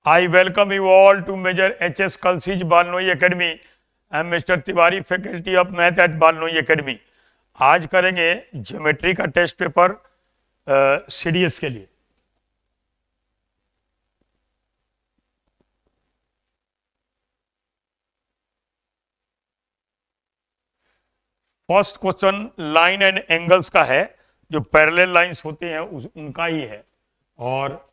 I welcome you all to Major H.S. Kalsij Balnoi Academy. I am Mr. Tiwari, faculty of math at Balnoi academy. आज करेंगे geometry का test paper CDS के लिए। First question line and angles का है, जो parallel lines होते हैं उनका ही है। और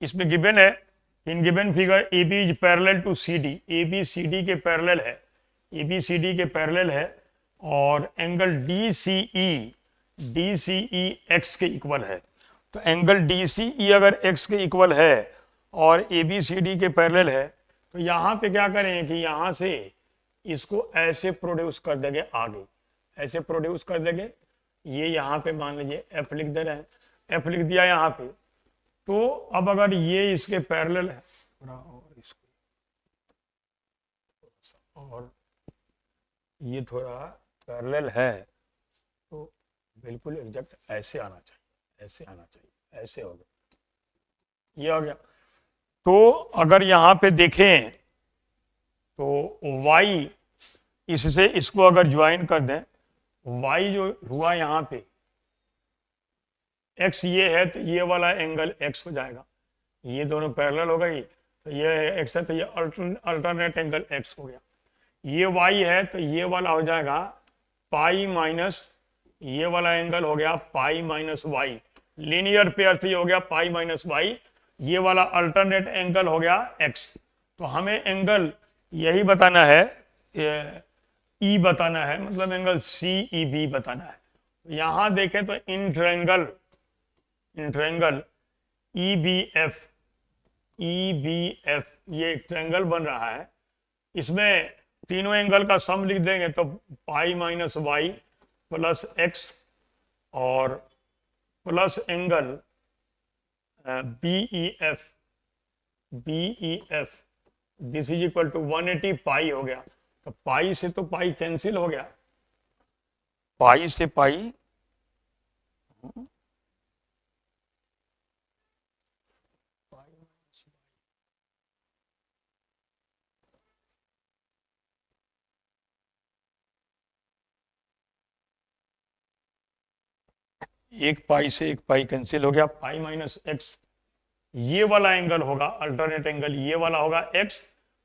इसमें गिवन है, in given figure A B is parallel to C D. A B C D के पैरेलल है, ए बी सी डी के पैरेलल है। और angle D C E X के इक्वल है। तो एंगल डी सी ई अगर एक्स के इक्वल है और ए बी सी डी के पैरेलल है, तो यहाँ पे क्या करें कि यहाँ से इसको ऐसे प्रोड्यूस कर देंगे, आगे ऐसे प्रोड्यूस कर देंगे। ये यहाँ पे मान लीजिए एफ लिख दे रहे हैं, एफ लिख दिया यहाँ पे। तो अब अगर ये इसके पैरेलल है और इसको और ये थोड़ा पैरेलल है, तो बिल्कुल एग्जैक्ट ऐसे आना चाहिए, ऐसे आना चाहिए, ऐसे हो गया, ये हो गया। तो अगर यहाँ पे देखें तो y इससे इसको अगर ज्वाइन कर दें, y जो हुआ यहाँ पे x ये है, तो ये वाला एंगल x हो जाएगा। ये दोनों पैरेलल हो गई, तो ये x है, तो ये अल्टरनेट एंगल x हो गया। ये y है, तो ये वाला हो जाएगा पाई माइनस, ये वाला एंगल हो गया pi minus Y. Linear pair से ये हो गया पाई माइनस वाई। ये वाला अल्टरनेट एंगल हो गया x। तो हमें एंगल यही बताना है, ई बताना है, मतलब एंगल सी ई बी बताना है। यहां देखें तो in triangle E B F ये एक ट्रायंगल बन रहा है। इसमें तीनों एंगल का सम लिख देंगे तो pi minus y plus x और plus angle B E F this is equal to 180 pi हो गया। तो पाई से तो पाई कैंसिल हो गया, पाई से पाई एक पाई से एक पाई कैंसिल हो गया, पाई माइनस एक्स। ये वाला एंगल होगा अल्टरनेट एंगल, ये वाला होगा एक्स।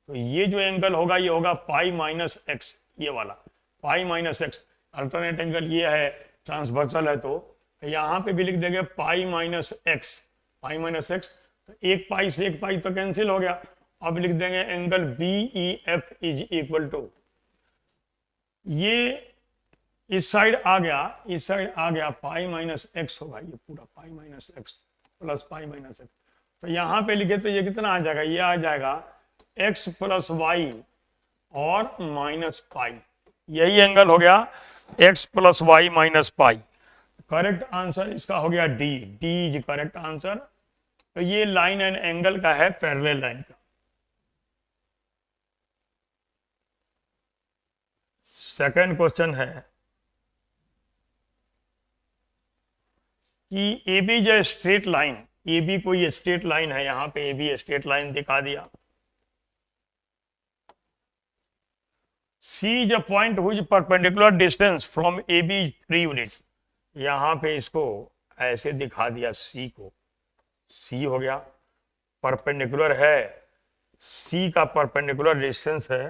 तो ये जो एंगल होगा ये होगा पाई माइनस एक्स, ये वाला pi minus x. Alternate angle ये है, ट्रांसवर्सल है, तो यहाँ पे भी लिख देंगे pi minus x, pi minus x. तो एक पाई से एक पाई तो कैंसिल हो गया। अब लिख देंगे angle B E F is equal to, ये इस साइड आ गया, पाई माइनस एक्स होगा, ये पूरा pi minus x plus pi minus x. तो यहाँ पे लिखे तो ये कितना आ जाएगा, ये आ जाएगा x प्लस वाई और माइनस पाई। यही एंगल हो गया x plus Y minus pi. Correct answer इसका हो गया डी इज करेक्ट आंसर। तो ये लाइन एंड एंगल का है, पैरेलल लाइन का। सेकंड क्वेश्चन है कि ए बी जो स्ट्रेट लाइन, ए बी कोई स्ट्रेट लाइन है, यहां पे ए बी स्ट्रेट लाइन दिखा दिया। C is a point whose perpendicular distance from A B 3 unit. यहां पे इसको ऐसे दिखा दिया, सी को, सी हो गया, परपेंडिकुलर है, सी का परपेंडिकुलर डिस्टेंस है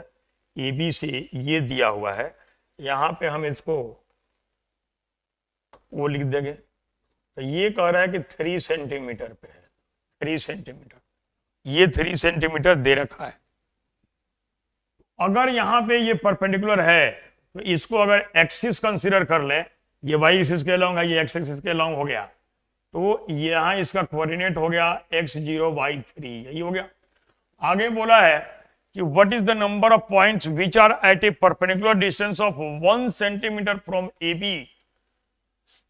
ए बी से, ये दिया हुआ है। यहां पे हम इसको वो लिख देंगे। तो ये कह रहा है कि 3 सेंटीमीटर पे है, 3 सेंटीमीटर, ये 3 सेंटीमीटर दे रखा है। अगर यहाँ पे ये परपेंडिकुलर है, तो इसको अगर एक्सिस कंसीडर कर ले, ये वाई एक्सिस के लॉन्ग है, ये एक्स एक्सिस के लॉन्ग हो गया, तो यहाँ इसका कोऑर्डिनेट हो गया x0 y3, यही हो गया। आगे बोला है कि what is the number of points which are at a perpendicular distance of 1 centimetre from A B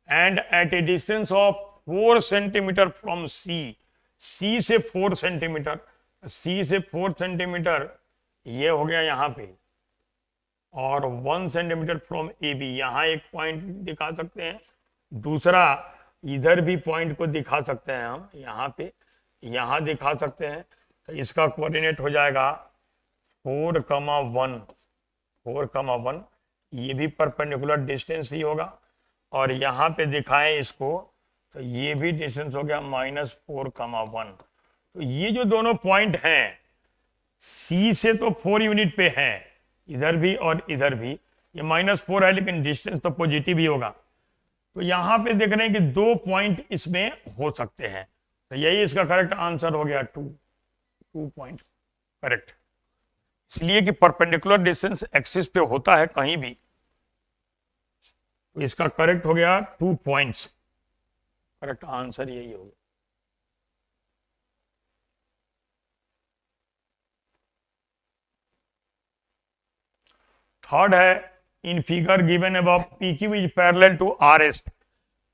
and at a distance of 4 centimetre from C. C से 4 सेंटीमीटर, सी से 4 सेंटीमीटर ये हो गया यहाँ पे, और 1 सेंटीमीटर फ्रॉम ए बी, यहाँ एक पॉइंट दिखा सकते हैं। दूसरा इधर भी पॉइंट को दिखा सकते हैं हम, यहाँ पे, यहाँ दिखा सकते हैं। तो इसका कोऑर्डिनेट हो जाएगा 4,1, 4,1, ये भी परपेंडिकुलर डिस्टेंस ही होगा। और यहाँ पे दिखाएं इसको तो ये भी डिस्टेंस हो गया -4,1। तो ये जो दोनों पॉइंट हैं सी से तो 4 यूनिट पे हैं, इधर भी और इधर भी, ये -4 है लेकिन डिस्टेंस तो पॉजिटिव ही होगा। तो यहां पे देख रहे हैं कि 2 पॉइंट इसमें हो सकते हैं, तो यही इसका करेक्ट आंसर हो गया 2 पॉइंट करेक्ट। इसलिए कि परपेंडिकुलर डिस्टेंस एक्सिस पे होता है कहीं भी, तो इसका करेक्ट हो गया 2 पॉइंट्स, करेक्ट आंसर यही होगा। थर्ड है, in figure given above PQ is parallel to RS।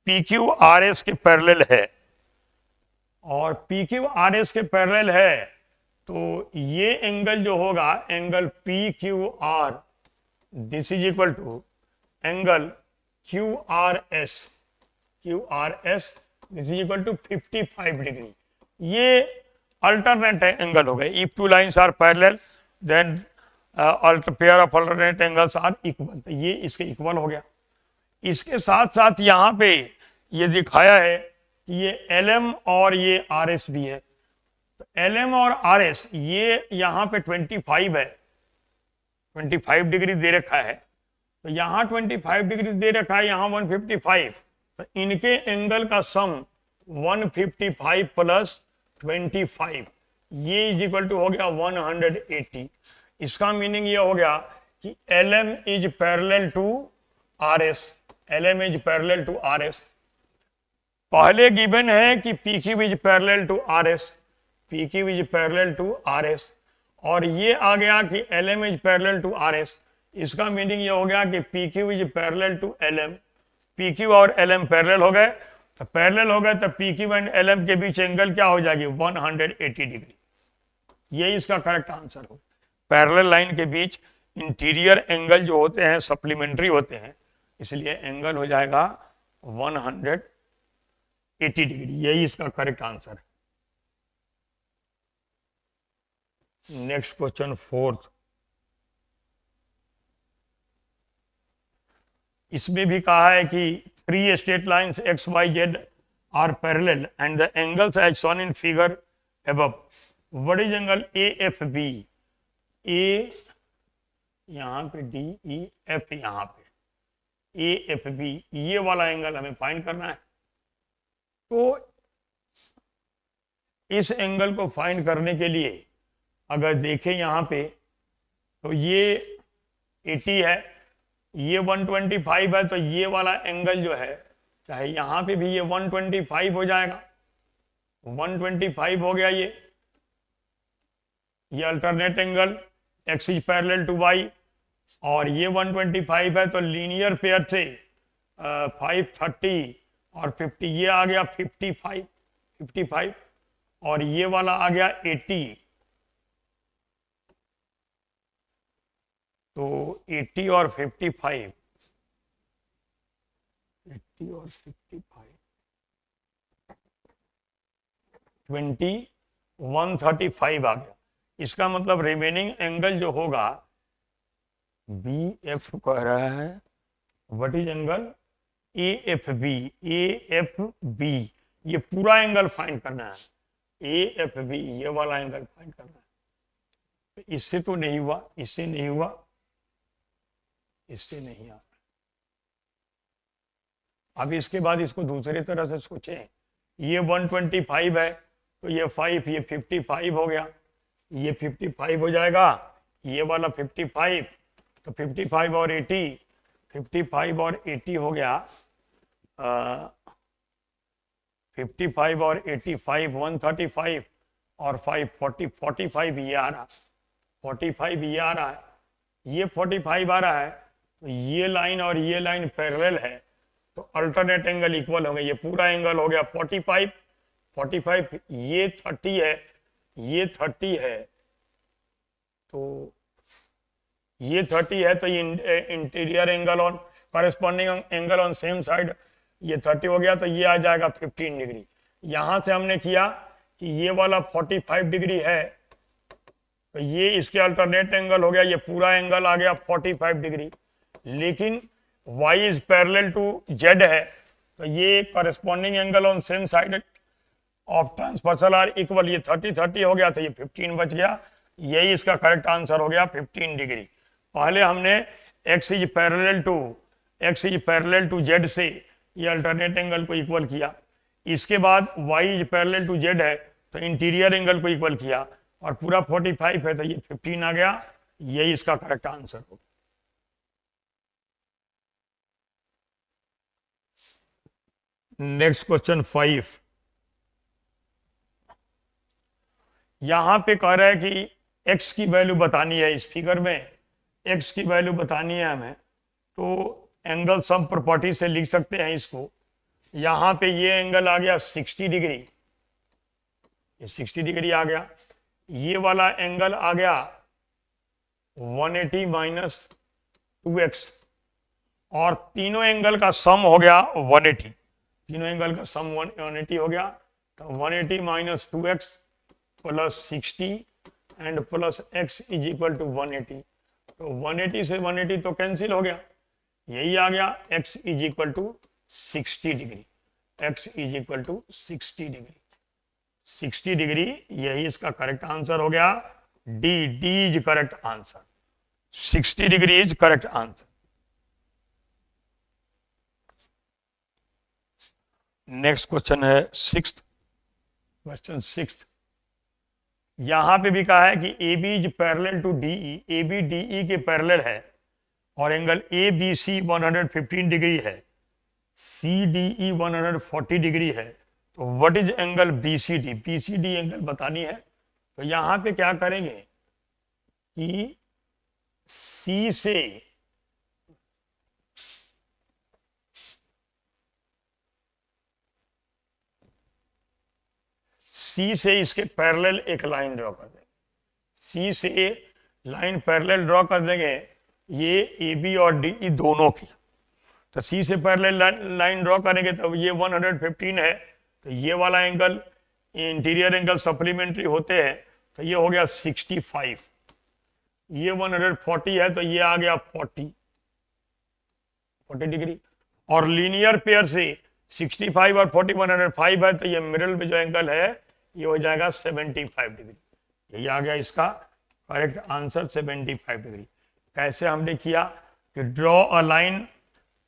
PQ RS के पैरेलल है, और PQ RS के पैरेलल है तो ये एंगल जो होगा angle PQR, this is equal to angle QRS, this is equal to 55 degree. ये अल्टरनेट एंगल हो गए। If two lines are parallel then pair of alternate angles are equal, तो ये इसके इक्वल हो गया। इसके साथ साथ यहाँ पे ये दिखाया है कि ये LM और ये RS भी है। तो LM और RS ये यहाँ पे 25 है, 25 डिग्री दे रखा है, तो यहाँ 25 डिग्री दे रखा है, यहाँ 155, तो इनके एंगल का सम 155 प्लस 25, ये इज इक्वल टू हो गया 180। इसका मीनिंग ये हो गया कि LM is parallel to RS, LM is parallel to RS। पहले गिवन है कि PQ is parallel to RS, PQ is parallel to RS, और ये आ गया कि LM is parallel to RS। इसका मीनिंग ये हो गया कि PQ is parallel to LM, PQ और LM पैरेलल हो गए, तो पैरेलल हो गए तो PQ एंड LM के बीच एंगल क्या हो जाएगी 180 डिग्री। ये इसका करेक्ट आंसर हो। पैरेलल लाइन के बीच इंटीरियर एंगल जो होते हैं सप्लीमेंट्री होते हैं, इसलिए एंगल हो जाएगा 180 डिग्री, यही इसका करेक्ट आंसर है। नेक्स्ट क्वेश्चन फोर्थ, इसमें भी कहा है कि 3 straight lines XYZ are parallel and the angles as shown in figure above. What is angle AFB? A यहाँ पे DEF, यहाँ पे AFB, ये वाला एंगल हमें फाइंड करना है। तो इस एंगल को फाइंड करने के लिए अगर देखें यहाँ पे तो ये 80 है, ये 125 है, तो ये वाला एंगल जो है चाहे यहाँ पे भी ये 125 हो जाएगा, 125 हो गया ये alternate angle X is parallel to Y, और ये 125 है तो लीनियर पेयर से 530 और 50, ये आ गया 55, और ये वाला आ गया 80, तो 80 और 55, 80 और 55, 135 आ गया। इसका मतलब रिमेनिंग एंगल जो होगा BF कह रहा है, व्हाट इज एंगल AFB, ये पूरा एंगल फाइंड करना है, AFB ये वाला एंगल फाइंड करना है। तो इससे तो नहीं हुआ, इससे नहीं हुआ, इससे नहीं आ। अब इसके बाद इसको दूसरी तरह से सोचें, ये 125 है तो ये 5, ये 55 हो गया, ये 55 हो जाएगा, ये वाला 55, तो 55 और 80, 55 और 80 हो गया 55 और 85, 135 और 5 40, 45 ये आ रहा, 45 ये आ रहा है, ये 45 आ रहा है, तो ये लाइन और ये लाइन पैरेलल है, तो अल्टरनेट एंगल इक्वल हो गए। ये पूरा एंगल हो गया 45, 45, ये 30 है, ये 30 है, तो ये 30 है, तो ये interior angle on corresponding angle on same side ये 30 हो गया तो ये आ जाएगा 15 डिग्री। यहां से हमने किया कि ये वाला 45 डिग्री है तो ये इसके अल्टरनेट एंगल हो गया, ये पूरा एंगल आ गया 45 डिग्री। लेकिन y is parallel to z है तो ये corresponding angle on same side of transversal are equal, ये 30 हो गया तो ये 15 बच गया। यही इसका करेक्ट आंसर हो गया 15 डिग्री। पहले हमने x is parallel to z से ये अल्टरनेट एंगल को इक्वल किया, इसके बाद y is parallel to z है तो इंटीरियर एंगल को इक्वल किया और पूरा 45 है तो ये 15 आ गया। यही इसका करेक्ट आंसर होगा। नेक्स्ट क्वेश्चन 5, यहां पे कह रहा है कि x की वैल्यू बतानी है, इस फिगर में x की वैल्यू बतानी है हमें, तो एंगल सम प्रॉपर्टी से लिख सकते हैं इसको। यहां पे ये एंगल आ गया 60 डिग्री, ये 60 डिग्री आ गया। ये वाला एंगल आ गया 180 माइनस 2x और तीनों एंगल का सम हो गया 180, तीनों एंगल का सम 180 हो गया तो 180 minus 2x plus 60 and plus x is equal to 180। तो 180 से 180 तो कैंसिल हो गया, यही आ गया x is equal to 60 degree, x is equal to 60 degree, 60 degree. यही इसका करेक्ट आंसर हो गया। D is correct answer, 60 degree is correct answer. Next question है क्वेश्चन 6। यहां पे भी कहा है कि A B is parallel to DE, A B DE के पैरेलल है और angle A B C 115 degree है, सी डीई 140 डिग्री है, तो what is angle B C D, B C D angle बतानी है। तो यहां पे क्या करेंगे कि सी से इसके पैरेलल एक लाइन ड्रॉ कर देंगे, सी से लाइन पैरेलल ड्रॉ कर देंगे ये ए बी और डी ई दोनों की। तो सी से पैरेलल लाइन ड्रॉ करेंगे तो ये 115 है तो ये वाला एंगल इंटीरियर एंगल सप्लीमेंट्री होते हैं तो ये हो गया 65, ये 140 है तो ये आ गया 40 डिग्री और लीनियर पेयर से 65 और 40 105 है तो ये मिडिल में जो एंगल है ये हो जाएगा 75 डिग्री। यही आ गया इसका करेक्ट आंसर 75 डिग्री। कैसे हमने किया कि draw a line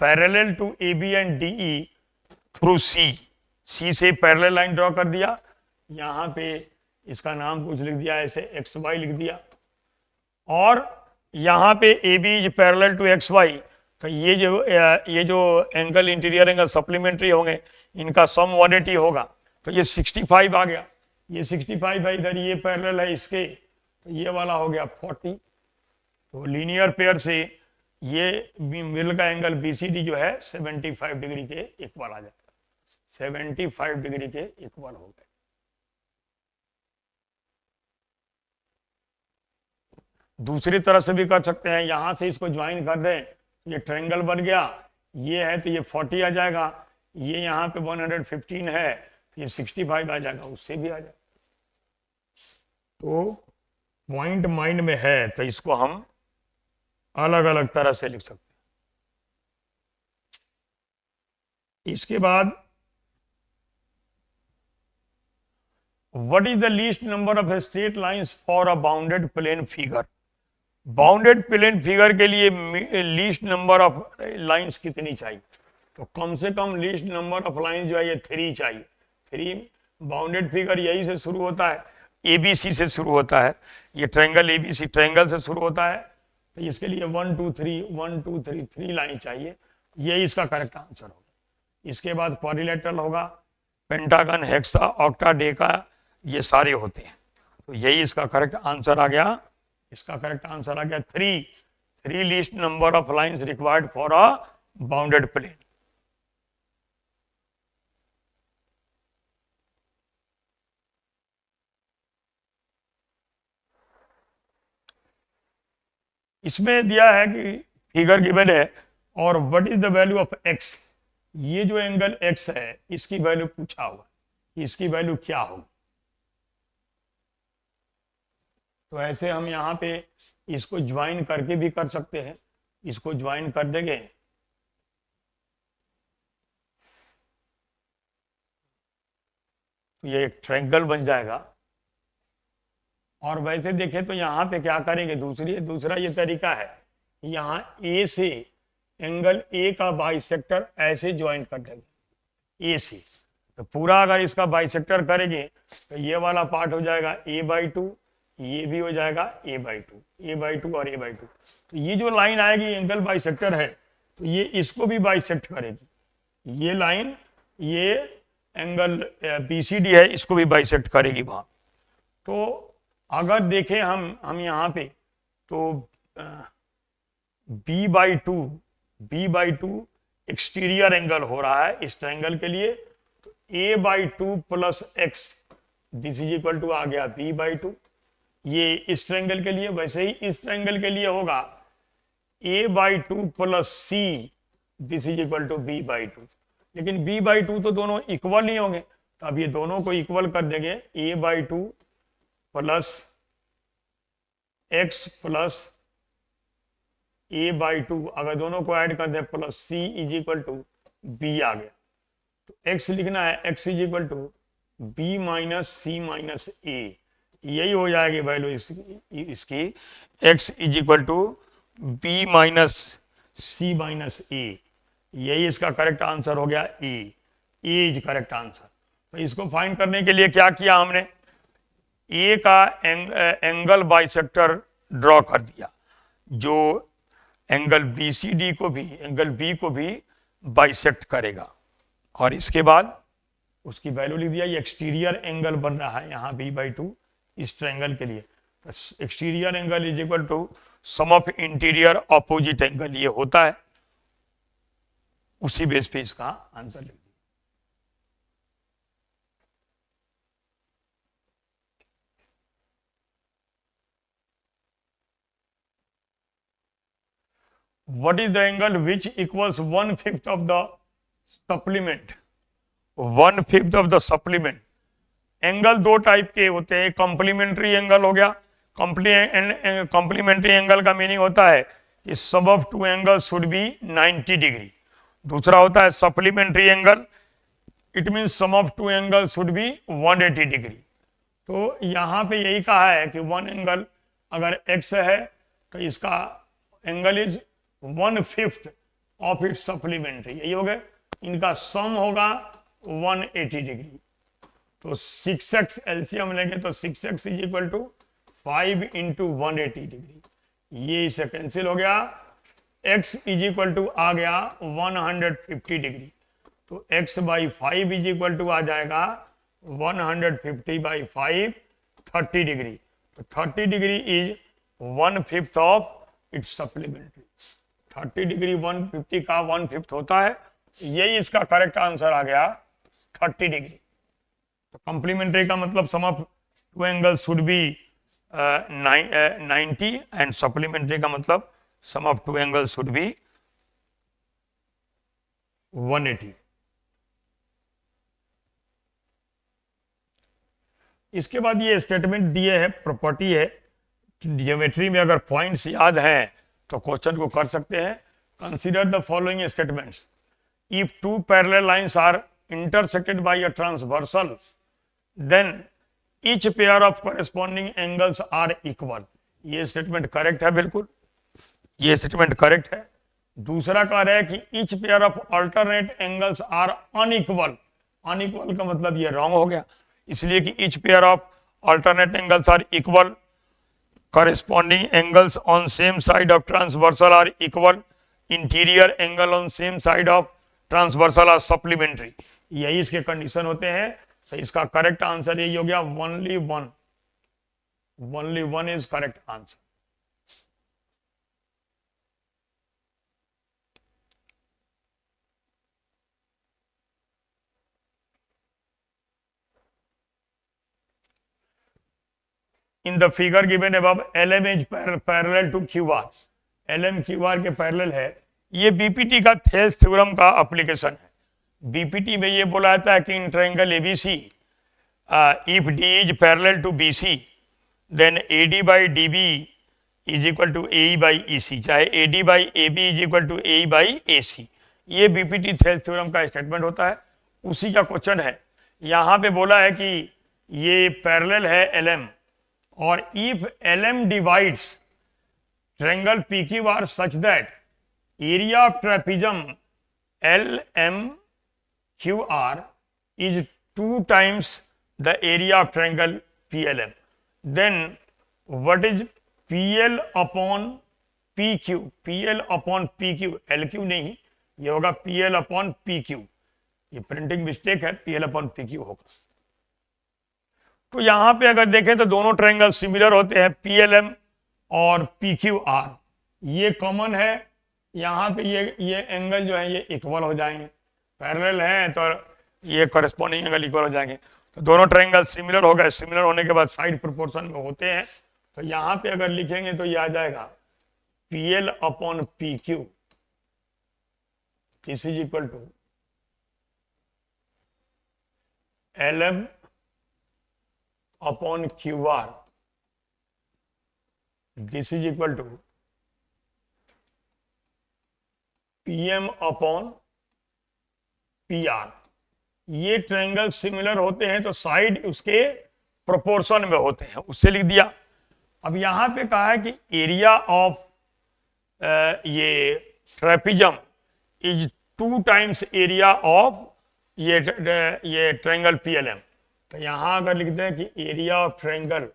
parallel to A B and D E through C, C से पैरेलल लाइन ड्रॉ कर दिया, यहां पे इसका नाम कुछ लिख दिया ऐसे एक्स वाई लिख दिया और यहां पे A B is parallel to X Y तो ये जो एंगल इंटीरियर एंगल सप्लीमेंट्री होंगे इनका सम 180 होगा तो ये 65 आ गया, ये 65 है, इधर ये पैरेलल है इसके तो ये वाला हो गया 40। तो लीनियर पेयर से ये मिडिल का एंगल बीसीडी जो है 75 डिग्री के इक्वल आ जाएगा, 75 डिग्री के इक्वल हो गए। दूसरी तरह से भी कर सकते हैं, यहां से इसको ज्वाइन कर दें, ये ट्रायंगल बन गया, ये है तो ये 40 आ जाएगा, ये यहाँ पे 115 है तो ये 65 आ जाएगा, उससे भी आ जाएगा। तो पॉइंट माइंड में है तो इसको हम अलग अलग तरह से लिख सकते हैं। इसके बाद what is the least number of straight lines for a bounded plane figure, bounded plane figure के लिए लीस्ट नंबर ऑफ लाइंस कितनी चाहिए, तो कम से कम लीस्ट नंबर ऑफ लाइंस जो है ये 3 चाहिए। 3 बाउंडेड फिगर यही से शुरू होता है, एबीसी से शुरू होता है, ये ट्रायंगल एबीसी ट्रायंगल से शुरू होता है तो इसके लिए 1 2 3 1 2 3 3 लाइन चाहिए, ये इसका करेक्ट आंसर होगा। इसके बाद क्वाड्रिलेटरल होगा, पेंटागन, हेक्सा, ऑक्टा, डेका, ये सारे होते हैं, तो यही इसका करेक्ट आंसर आ गया। इसका करेक्ट आंसर आ गया 3 least number of lines required for a bounded plane. इसमें दिया है कि फिगर गिवन है और what is the value of X, ये जो एंगल x है इसकी वैल्यू पूछा हुआ, इसकी वैल्यू क्या होगी। तो ऐसे हम यहाँ पे इसको ज्वाइन करके भी कर सकते हैं, इसको ज्वाइन कर देंगे तो ये एक ट्रायंगल बन जाएगा। और वैसे देखें तो यहाँ पे क्या करेंगे, दूसरा ये तरीका है, यहाँ ए से एंगल ए का बाइसेक्टर ऐसे ज्वाइन कर देंगे ए से। तो पूरा अगर इसका बाइसेक्टर करेंगे तो ये वाला पार्ट हो जाएगा a/2, ये भी हो जाएगा a/2, a/2 और a/2। तो ये जो लाइन आएगी एंगल बाइसेक्टर है तो ये इसको भी बाइसेक्ट करेगी, ये लाइन ये एंगल BCD है इसको भी बाइसेक्ट करेगी वहां। तो अगर देखें हम यहाँ पे तो b/2 एक्सटीरियर एंगल हो रहा है इस ट्रायंगल के लिए, तो a/2 plus x this is equal to आ गया b/2, ये इस ट्रायंगल के लिए। वैसे ही इस ट्रायंगल के लिए होगा a/2 plus c this is equal to b/2, लेकिन b/2 तो दोनों इक्वल नहीं होंगे, तो अब ये दोनों को इक्वल कर देंगे, a/2 plus x plus a/2, अगर दोनों को ऐड कर दें plus c is equal to b आ गया। तो x लिखना है, x is equal to b minus C minus a, यही हो जाएगी वैल्यू इसकी x is equal to b minus C minus a, यही इसका करेक्ट आंसर हो गया ए इज करेक्ट आंसर। तो इसको फाइंड करने के लिए क्या किया हमने, ए का एंगल बाइसेक्टर ड्रॉ कर दिया जो एंगल BCD को भी, एंगल B को भी बाइसेक्ट करेगा, और इसके बाद उसकी वैल्यू लिख दिया। ये एक्सटीरियर एंगल बन रहा है यहाँ b/2 इस ट्रायंगल के लिए, तो exterior angle is equal to sum of interior opposite angle, ये होता है, उसी बेस पे इसका आंसर लिख दिया। What is the angle which equals 1/5 of the supplement? 1/5 of the supplement. Angle दो टाइप के होते हैं, कॉम्प्लीमेंट्री एंगल हो गया। कॉम्प्लीमेंट्री एंगल का मीनिंग होता है कि sum of two angle should be 90 degree. दूसरा होता है supplementary angle, it mean sum of two angle should be 180 degree. तो यहाँ पे यही कहा है कि वन एंगल अगर x है तो इसका angle is 1/5 of its supplementary, यही हो गया। इनका सम होगा 180 डिग्री। तो 6x एलसीएम लेंगे तो 6x is equal to 5 into 180 degree, ये इसे कैंसिल हो गया। x इज इक्वल टू आ गया 150 डिग्री, तो x by 5 is equal to आ जाएगा 150 बाई 5 30 डिग्री। तो 30 degree is 1/5 of its supplementary. 30 degree 150 का 1/5 होता है, यही इसका करेक्ट आंसर आ गया 30 डिग्री। तो कॉम्प्लीमेंट्री का मतलब sum of two angle should be 90 and supplementary का मतलब sum of two angle should be 180। इसके बाद ये स्टेटमेंट दिए है, प्रॉपर्टी है। ज्योमेट्री में अगर पॉइंट्स याद हैं तो क्वेश्चन को कर सकते हैं। Consider the following statements. If two parallel lines are intersected by a transversal then each pair of corresponding angles are equal. ये स्टेटमेंट करेक्ट है, बिल्कुल ये स्टेटमेंट करेक्ट है। दूसरा कह रहा है कि each pair of alternate angles are unequal. Unequal का मतलब ये रॉन्ग हो गया, इसलिए कि each pair of alternate angles are equal, corresponding angles on same side of transversal are equal, interior angle on same side of transversal are supplementary। यही इसके condition होते हैं। तो इसका करेक्ट आंसर यही हो गया, only one is correct answer. In the figure given above, LM is parallel to QR। LM QR के पैरेलल है। ये बीपीटी का थेल्स थ्योरम का एप्लीकेशन है। बीपीटी में ये बोला जाता है कि in triangle ABC if D is parallel to BC then AD by DB is equal to A by E C, चाहे AD by A B is equal to A by A C. ये BPT Thales theorem का statement होता है, उसी का question है। यहाँ पे बोला है कि ये पैरेलल है एलएम, और if LM divides triangle PQR such that area of trapezium LMQR is 2 times the area of triangle PLM, then what is PL upon PQ? PL upon PQ, LQ नहीं, ये होगा PL upon PQ। ये printing mistake है, PL upon PQ होगा। तो यहां पे अगर देखें तो दोनों ट्रायंगल सिमिलर होते हैं, PLM और PQR, ये कॉमन है। यहाँ पे ये एंगल जो है ये इक्वल हो जाएंगे, पैरेलल हैं तो ये कॉरेस्पॉन्डिंग एंगल इक्वल हो जाएंगे। तो दोनों ट्रायंगल सिमिलर हो गए, सिमिलर होने के बाद साइड प्रोपोर्शन में होते हैं। तो यहाँ पे अगर लिखेंगे तो ये आ जाएगा PL upon PQ, this is equal to LM upon QR, this is equal to PM upon PR। ये ट्रायंगल सिमिलर होते हैं तो साइड उसके प्रोपोर्शन में होते हैं, उससे लिख दिया। अब यहां पे कहा है कि एरिया ऑफ ये trapezium is 2 times area of ये ट्रायंगल PLM। तो यहां अगर लिखते हैं कि एरिया ऑफ ट्रायंगल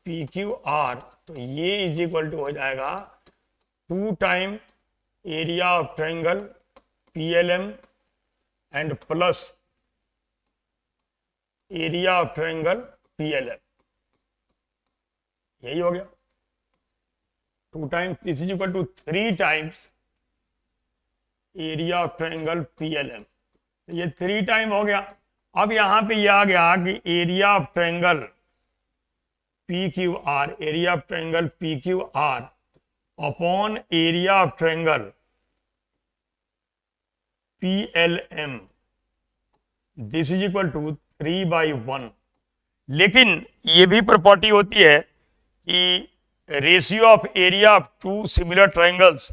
PQR, तो ये इज इक्वल टू हो जाएगा 2 time area of triangle PLM and plus area of triangle PLM, यही हो गया 2 times, this is equal to 3 times area of triangle PLM। ये 3 टाइम हो गया। अब यहां पे ये आ गया कि area of triangle PQR, area of triangle PQR upon area of triangle PLM, this is equal to 3/1। लेकिन ये भी प्रॉपर्टी होती है कि ratio of area of 2 similar triangles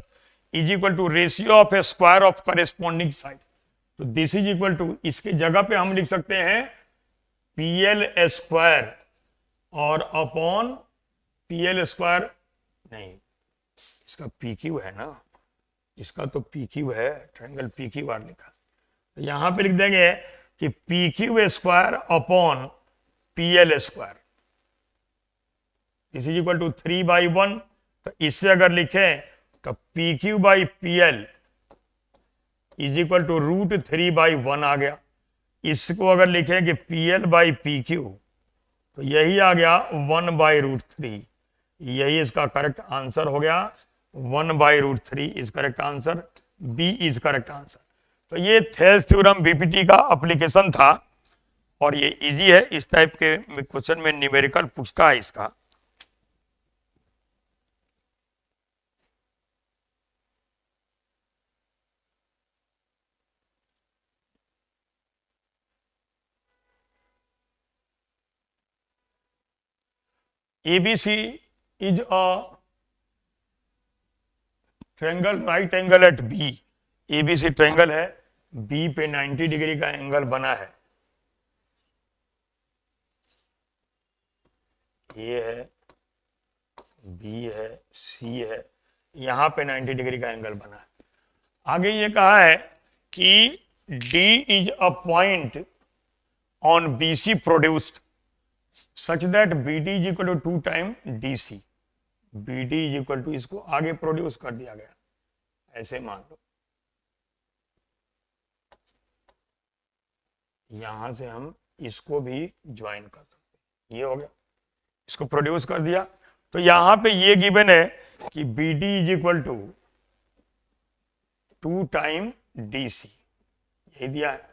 is equal to ratio of a square of corresponding side. तो this is equal to, इसके जगह पे हम लिख सकते हैं PL स्क्वायर और अपॉन PL स्क्वायर, नहीं इसका PQ है ना, इसका तो PQ है, ट्रायंगल PQR लिखा। तो यहां पे लिख देंगे कि PQ square upon PL square, this is equal to 3/1। तो इससे अगर लिखें तो PQ by PL is equal to √3/1 आ गया। इसको अगर लिखें कि PL बाई PQ, तो यही आ गया 1/√3। यही इसका करेक्ट आंसर हो गया, 1/√3 is correct answer, B is correct answer. तो ये थेल्स थ्योरम बीपीटी का एप्लीकेशन था, और ये इजी है। इस टाइप के क्वेश्चन में न्यूमेरिकल पूछता है इसका। ABC is a triangle right angle at B। ABC triangle है, B पे 90 डिग्री का एंगल बना है। ये है, B है, C है, यहां पे 90 डिग्री का एंगल बना है। आगे ये कहा है कि D is a point on BC produced such that BD is equal to 2 time DC। BD is equal to, इसको आगे प्रोड्यूस कर दिया गया, ऐसे मान लो। यहां से हम इसको भी ज्वाइन कर सकते हैं, ये हो गया, इसको प्रोड्यूस कर दिया। तो यहां पे ये गिवन है कि BD is equal to 2 time DC, यही दिया है।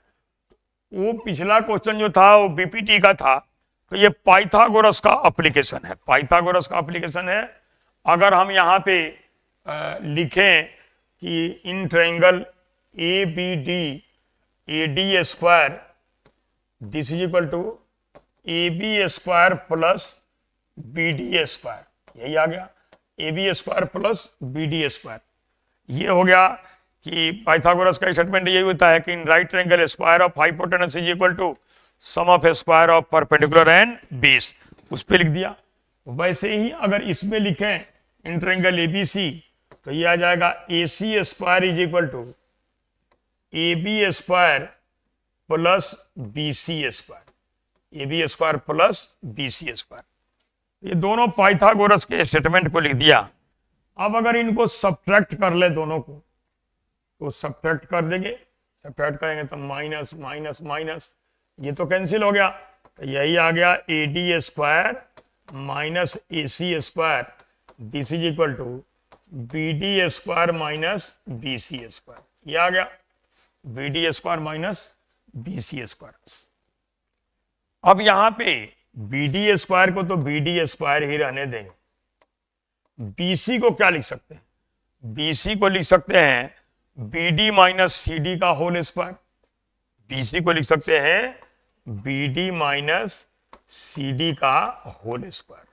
वो पिछला क्वेश्चन जो था वो बीपीटी का था, तो ये पाइथागोरस का एप्लीकेशन है, पाइथागोरस का एप्लीकेशन है। अगर हम यहाँ पे लिखें कि in triangle ABD AD square, this is equal to AB square plus BD square, यही आ गया, AB square plus BD square. ये हो गया कि पाइथागोरस का स्टेटमेंट यही होता है कि in right triangle square of hypotenuse is equal to sum of square of perpendicular and base, उस पे लिख दिया। वैसे ही अगर इसमें लिखें इन ट्रायंगल ABC, तो ये आ जाएगा AC square is equal to AB square plus BC square, AB square plus BC square. ये दोनों पाइथागोरस के स्टेटमेंट को लिख दिया। अब अगर इनको सब्ट्रैक्ट कर ले दोनों को, तो सब्ट्रैक्ट कर देंगे, सब्ट्रैक्ट करेंगे तो माइनस माइनस माइनस, ये तो कैंसिल हो गया, तो यही आ गया AD square minus AC square, this is equal to BD square minus BC square, ये आ गया BD square minus BC square. अब यहां पे BD स्क्वायर को तो BD स्क्वायर ही रहने देंगे। BC को क्या लिख सकते हैं? BC को लिख सकते हैं BD माइनस CD का होल स्क्वायर, BC को लिख सकते हैं BD माइनस CD का होल स्क्वायर।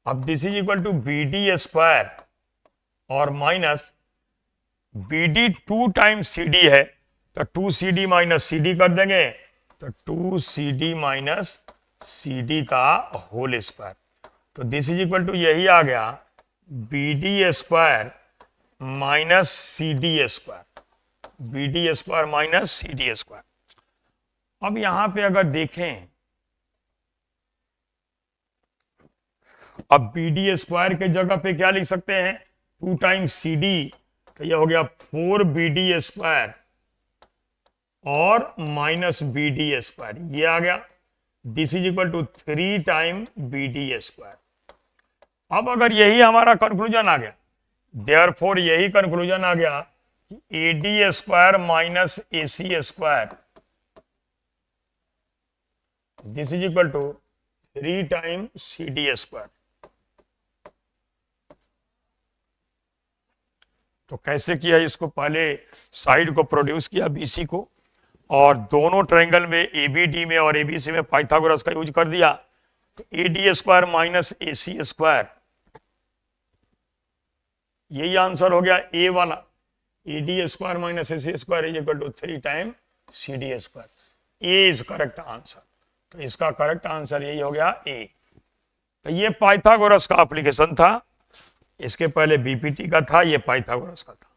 अब this is equal to BD square और माइनस BD 2 टाइम्स CD है, तो 2CD माइनस CD कर देंगे, तो 2CD माइनस CD का होल स्क्वायर। तो दिस इज इक्वल टू यही आ गया BD square minus CD square, BD square minus CD square. अब यहां पे अगर देखें, अब BD स्क्वायर के जगह पे क्या लिख सकते हैं? 2 टाइम्स CD, तो यह हो गया 4BD स्क्वायर और माइनस BD स्क्वायर, ये आ गया, this is equal to 3 time BD square. अब अगर यही हमारा कंक्लूजन आ गया, देयरफॉर यही कंक्लूजन आ गया कि AD square minus AC square, this is equal to 3 time CD square. तो कैसे किया इसको? पहले साइड को प्रोड्यूस किया BC को, और दोनों ट्रायंगल में ABD में और ABC में पाइथागोरस का यूज कर दिया, तो AD square minus AC square, यही आंसर हो गया A वाला, AD square minus AC square is equal to 3 time CD square. A is correct answer, तो इसका करेक्ट आंसर यही हो गया A। तो ये पाइथागोरस का एप्लीकेशन था, इसके पहले BPT का था, ये पाइथागोरस का था।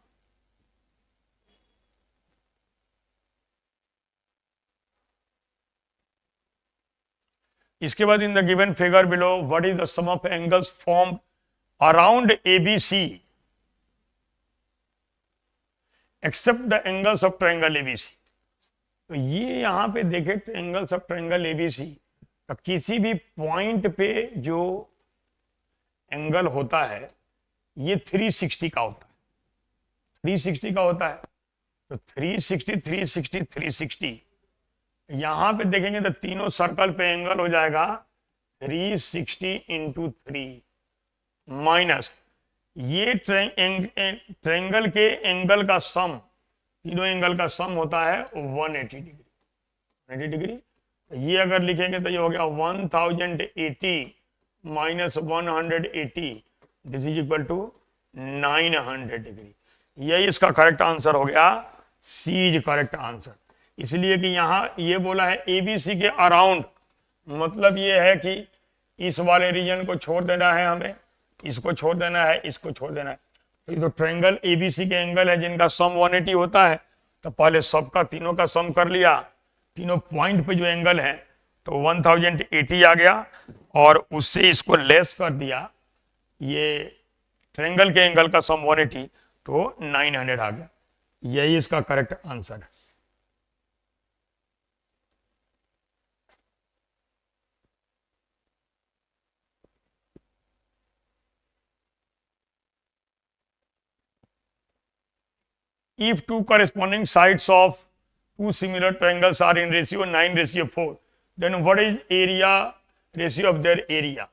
इसके बाद in the given figure below what is the sum of angles form around ABC except the angles of triangle ABC। तो ये यहां पे देखे एंगल्स ऑफ ट्रायंगल ABC, तो किसी भी पॉइंट पे जो एंगल होता है ये 360 का होता है, 360 का होता है, तो 360 360 360, यहां पे देखेंगे तो तीनों सर्कल पे एंगल हो जाएगा 360 इंटू 3 माइनस ये ट्रायंगल के एंगल का सम, तीनों एंगल का सम होता है 180 डिग्री, 180 डिग्री। तो ये अगर लिखेंगे तो ये हो गया 1080 minus 180, this is equal to 900 degree. यही इसका करेक्ट आंसर हो गया, सी इज करेक्ट आंसर। इसलिए कि यहां ये बोला है ABC के अराउंड, मतलब ये है कि इस वाले रीजन को छोड़ देना है हमें, इसको छोड़ देना है, इसको छोड़ देना है। तो ये तो ट्रायंगल ABC के एंगल है जिनका सम 180 होता है, तो पहले सबका तीनों का सम कर लिया, तीनों पॉइंट पे जो एंगल है तो 1080 आ गया, और उससे इसको लेस कर दिया, ये ट्रायंगल के एंगल का सम 180, तो 900 आ गया। यही इसका करेक्ट आंसर है। If two corresponding sides of two similar triangles are in ratio 9:4, then what is area ratio of their area?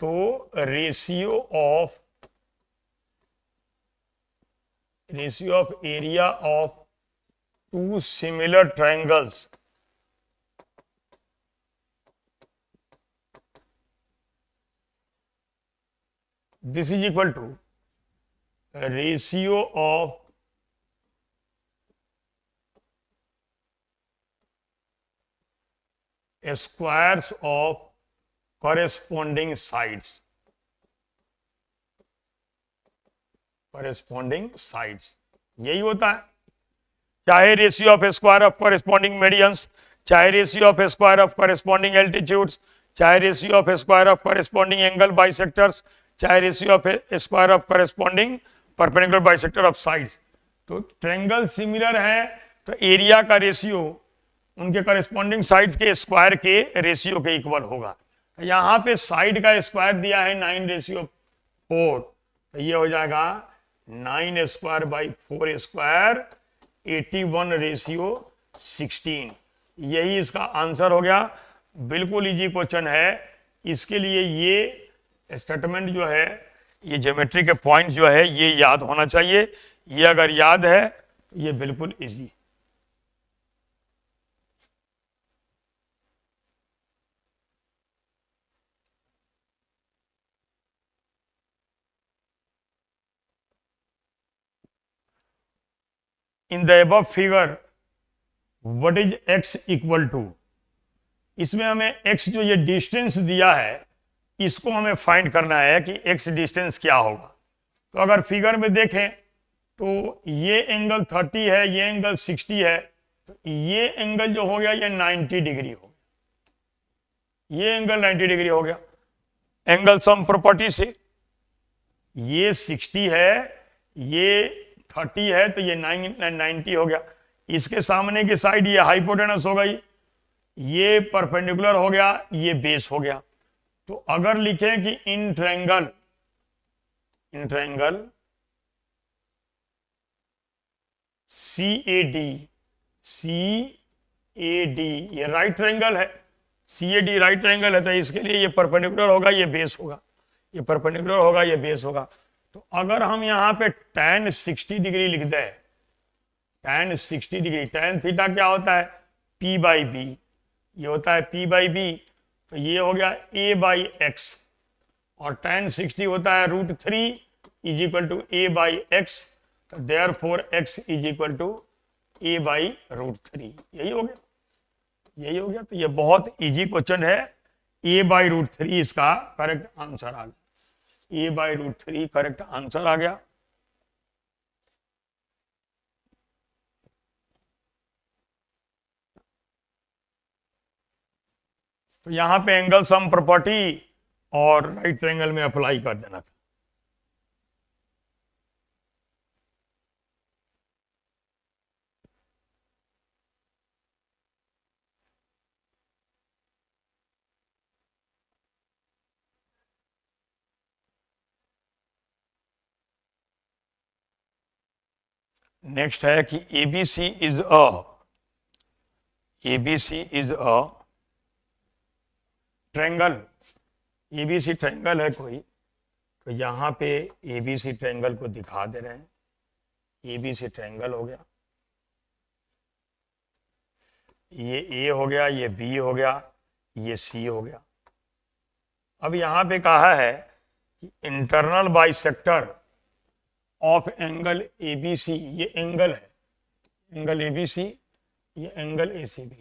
तो ratio of area of two similar triangles this is equal to ratio of squares of corresponding sides, यही होता है, चाहे ratio of square of corresponding medians, चाहे ratio of square of corresponding altitudes, चाहे ratio of square of corresponding angle bisectors, चाहे ratio of square of corresponding perpendicular bisector of sides. तो triangle similar है तो एरिया का ratio उनके corresponding sides के square के रेशियो के इक्वल होगा। तो यहाँ पे साइड का स्क्वायर दिया है 9:4, तो ये हो जाएगा 9 स्क्वायर बाई 4 स्क्वायर 81:16। यही इसका आंसर हो गया। बिल्कुल इजी क्वेश्चन है। इसके लिए ये स्टेटमेंट जो है, ये ज्योमेट्री के पॉइंट जो है ये याद होना चाहिए। ये अगर याद है तो ये बिल्कुल easy. In the above figure what is x equal to, इसमें हमें x जो ये डिस्टेंस दिया है इसको हमें फाइंड करना है कि x डिस्टेंस क्या होगा। तो अगर फिगर में देखें तो ये एंगल 30 है, ये एंगल 60 है, तो ये एंगल जो हो गया ये 90 डिग्री हो गया, ये एंगल 90 डिग्री हो गया एंगल सम प्रॉपर्टी से। ये 60 है, ये 30 है, तो ये 90 हो गया। इसके सामने की साइड ये हाइपोटेनस हो गई, ये परपेंडिकुलर हो गया, ये बेस हो गया। तो अगर लिखें कि इन ट्रायंगल CAD ये राइट ट्रायंगल है, CAD राइट ट्रायंगल है, तो इसके लिए ये परपेंडिकुलर होगा, ये बेस होगा, ये परपेंडिकुलर होगा, ये बेस होगा। तो अगर हम यहाँ पे tan 60 डिग्री लिख दें, tan 60 डिग्री, tan थीटा क्या होता है P/B, ये होता है P/B, तो ये हो गया A/x, और tan 60 होता है √3 इज इक्वल टू A/x, तो therefore x is equal to A/√3। यही हो गया। तो ये बहुत इजी क्वेश्चन है। A/√3 इसका करेक्ट आंसर आ गया, A/√3 करेक्ट आंसर आ गया। तो यहां पे एंगल सम प्रॉपर्टी और राइट ट्रायंगल में अप्लाई कर देना था। नेक्स्ट है कि ABC is a triangle, ABC triangle है कोई, तो यहाँ पे ABC ट्रायंगल को दिखा दे रहे हैं। ABC ट्रायंगल हो गया, ये A हो गया, ये B हो गया, ये C हो गया। अब यहाँ पे कहा है कि internal bisector of angle ABC, ये एंगल है, एंगल ABC, ये angle ACB।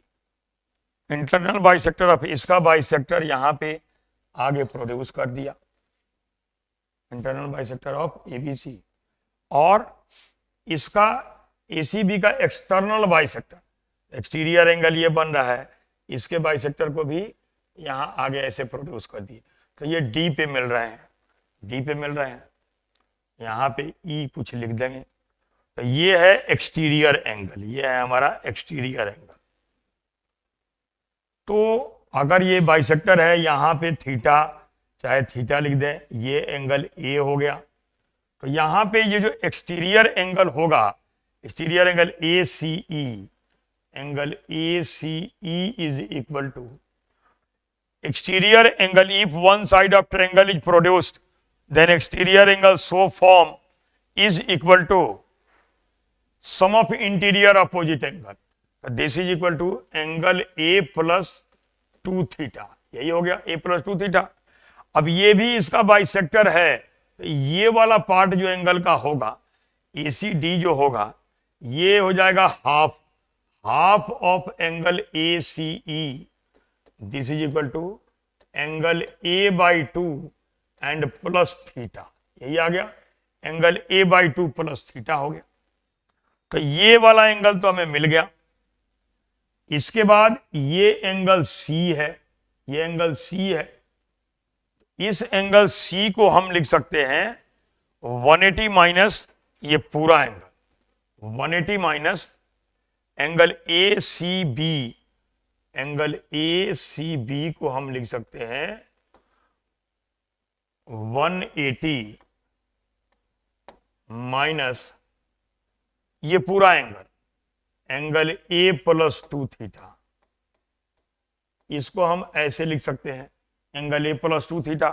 Internal bisector of, इसका बाइसेक्टर यहाँ पे आगे प्रोड्यूस कर दिया, इंटरनल बाइसेक्टर ऑफ ABC, और इसका ACB का एक्सटर्नल बाइसेक्टर, एक्सटीरियर एंगल ये बन रहा है, इसके बाइसेक्टर को भी यहाँ आगे ऐसे प्रोड्यूस कर दिए। तो ये D पे मिल रहे हैं, यहाँ पे E कुछ लिख देंगे। तो ये है एक्सटीरियर एंगल, ये है हमारा एक्सटीरियर एंगल। तो अगर ये बाइसेक्टर है, यहाँ पे थीटा, चाहे थीटा लिख दें, ये एंगल A हो गया। तो यहाँ पे ये जो एक्सटीरियर एंगल होगा, exterior angle ACE is equal to exterior angle. If one side of triangle is produced, then exterior angle so form is equal to sum of interior opposite angle, this is equal to angle A plus 2 theta, यही हो गया ए plus 2 theta. अब ये भी इसका bisector है, तो ये वाला पार्ट जो एंगल का होगा ए सी डी जो होगा ये हो जाएगा half of angle A C E, this is equal to angle A by 2 and plus theta, यही आ गया angle A by 2 plus theta हो गया। तो ये वाला एंगल तो हमें मिल गया। इसके बाद ये एंगल सी है, ये एंगल सी है, इस एंगल सी को हम लिख सकते हैं 180 माइनस ये पूरा angle, 180 minus angle A C B, angle A C B को हम लिख सकते हैं 180 माइनस ये पूरा angle, angle A plus 2 theta, इसको हम ऐसे लिख सकते हैं एंगल ए प्लस 2 थीटा।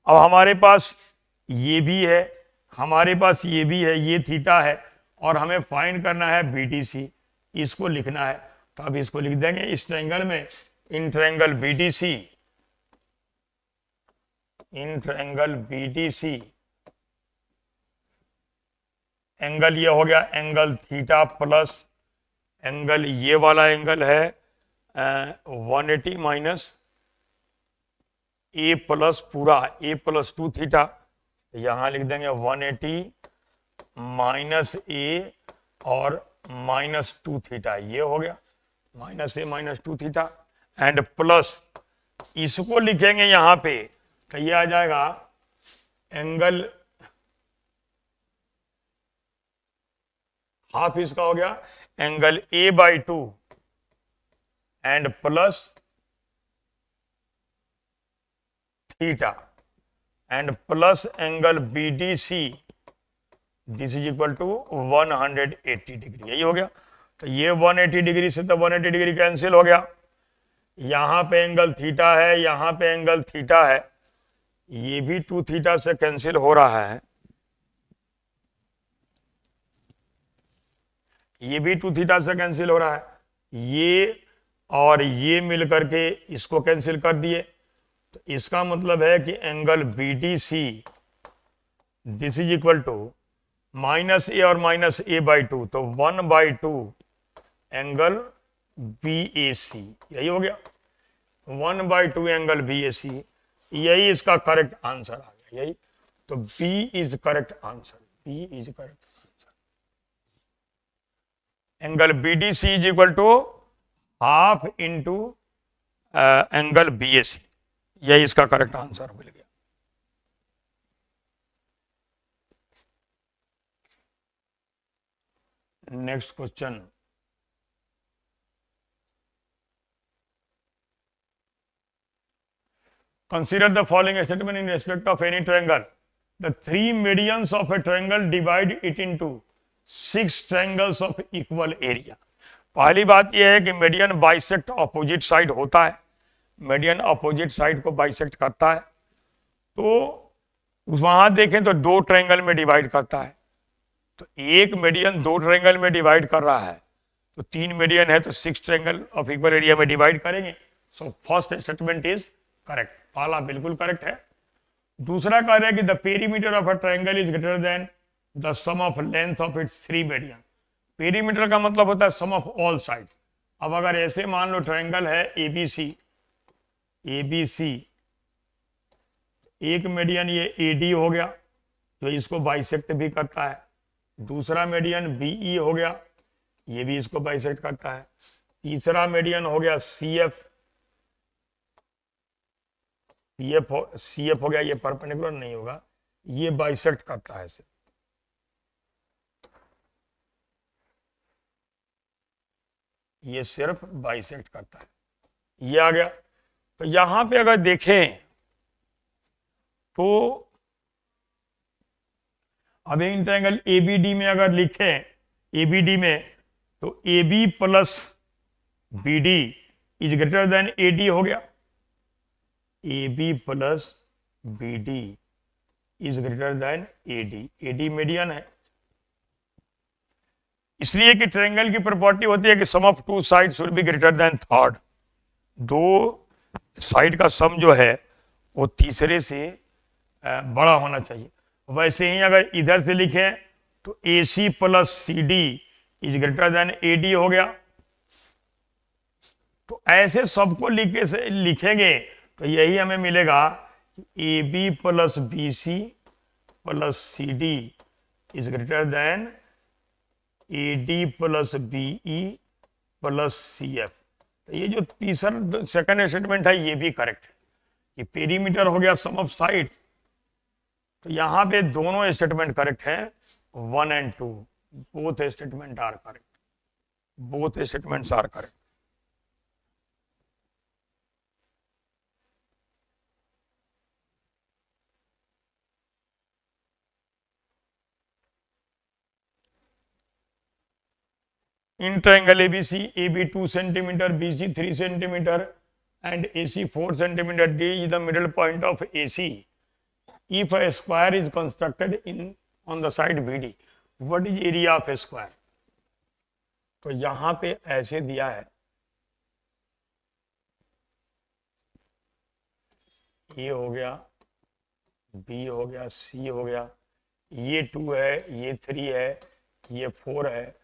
अब हमारे पास ये भी है, हमारे पास ये भी है, ये थीटा है, और हमें फाइंड करना है बीटीसी, इसको लिखना है। तो अब इसको लिख देंगे इस ट्रायंगल में, in triangle BTC, in triangle BTC angle ये हो गया एंगल थीटा प्लस एंगल ये वाला एंगल है 180 माइनस ए प्लस पूरा ए प्लस 2 थीटा, यहां लिख देंगे 180 माइनस ए और माइनस 2 थीटा, ये हो गया minus A minus 2 theta and plus इसको लिखेंगे यहां पे, तो ये आ जाएगा एंगल हाफ इसका हो गया angle A by 2 and plus theta and plus angle B D C, this is equal to 180 degree, यही हो गया। तो ये 180 डिग्री से तो 180 डिग्री कैंसिल हो गया, यहां पे एंगल थीटा है, यहां पे एंगल थीटा है, ये भी 2 थीटा से कैंसिल हो रहा है, ये भी 2 थीटा से कैंसिल हो रहा है, ये और ये मिलकर के इसको कैंसिल कर दिए। तो इसका मतलब है कि angle B D C this is equal to minus A और माइनस ए बाई 2, तो 1/2 एंगल बी ए सी, यही हो गया 1/2 एंगल बी ए सी, यही इसका करेक्ट आंसर आ गया, यही। तो B is correct answer, B is correct answer. Angle B D C is equal to half into angle B A C, यही इसका करेक्ट आंसर मिल गया। Next question, consider the following statement in respect of any triangle. The three medians of a triangle divide it into 6 triangles of equal area. पहली बात यह है कि median bisect opposite side होता है, मीडियन अपोजिट साइड को bisect करता है। तो वहां देखें तो 2 ट्रायंगल में डिवाइड करता है, तो एक मीडियन 2 ट्रायंगल में डिवाइड कर रहा है, तो 3 मीडियन है तो 6 ट्रायंगल ऑफ इक्वल एरिया में डिवाइड करेंगे। So first statement is correct, पहला बिल्कुल करेक्ट है। दूसरा कह रहा है कि the perimeter of a triangle is greater than the sum of length of its 3 median. Perimeter का मतलब होता है सम ऑफ ऑल साइड्स। अब अगर ऐसे मान लो ट्रायंगल है एबीसी, एबीसी एक मीडियन ये एडी हो गया जो इसको बाइसेक्ट भी करता है, दूसरा मीडियन बीई हो गया ये भी इसको बाइसेक्ट करता है, तीसरा मीडियन हो गया सीएफ, सीएफ हो गया, ये परपेंडिकुलर नहीं होगा, ये बाइसेक्ट करता है इसे, ये सिर्फ बाइसेक्ट करता है, ये आ गया। तो यहां पे अगर देखें तो अब इन ट्रायंगल एबीडी में अगर लिखें, एबीडी में तो AB plus BD is greater than AD हो गया, AB plus BD is greater than AD, AD median है, इसलिए कि ट्रायंगल की प्रॉपर्टी होती है कि sum of two side should be greater than third, दो साइड का सम जो है वो तीसरे से बड़ा होना चाहिए। वैसे ही अगर इधर से लिखें तो AC plus CD is greater than AD हो गया। तो ऐसे सबको लिखेंगे तो यही हमें मिलेगा कि AB plus BC plus CD is greater than AD plus BE plus CF। तो ये जो तीसरा सेकंड स्टेटमेंट है ये भी करेक्ट है कि पेरीमीटर हो गया सम ऑफ साइड। तो यहां पे दोनों स्टेटमेंट करेक्ट है, 1 and 2 both statement are correct, both statements are correct. In triangle ABC, AB 2 centimeter, BC 3 centimeter, and AC 4 centimeter. D is the middle point of AC. If a square is constructed on the side BD, what is area of a square? तो यहां पे ऐसे दिया है, A हो गया, B हो गया, C हो गया, ये 2 है, ये 3 है, ये 4 है,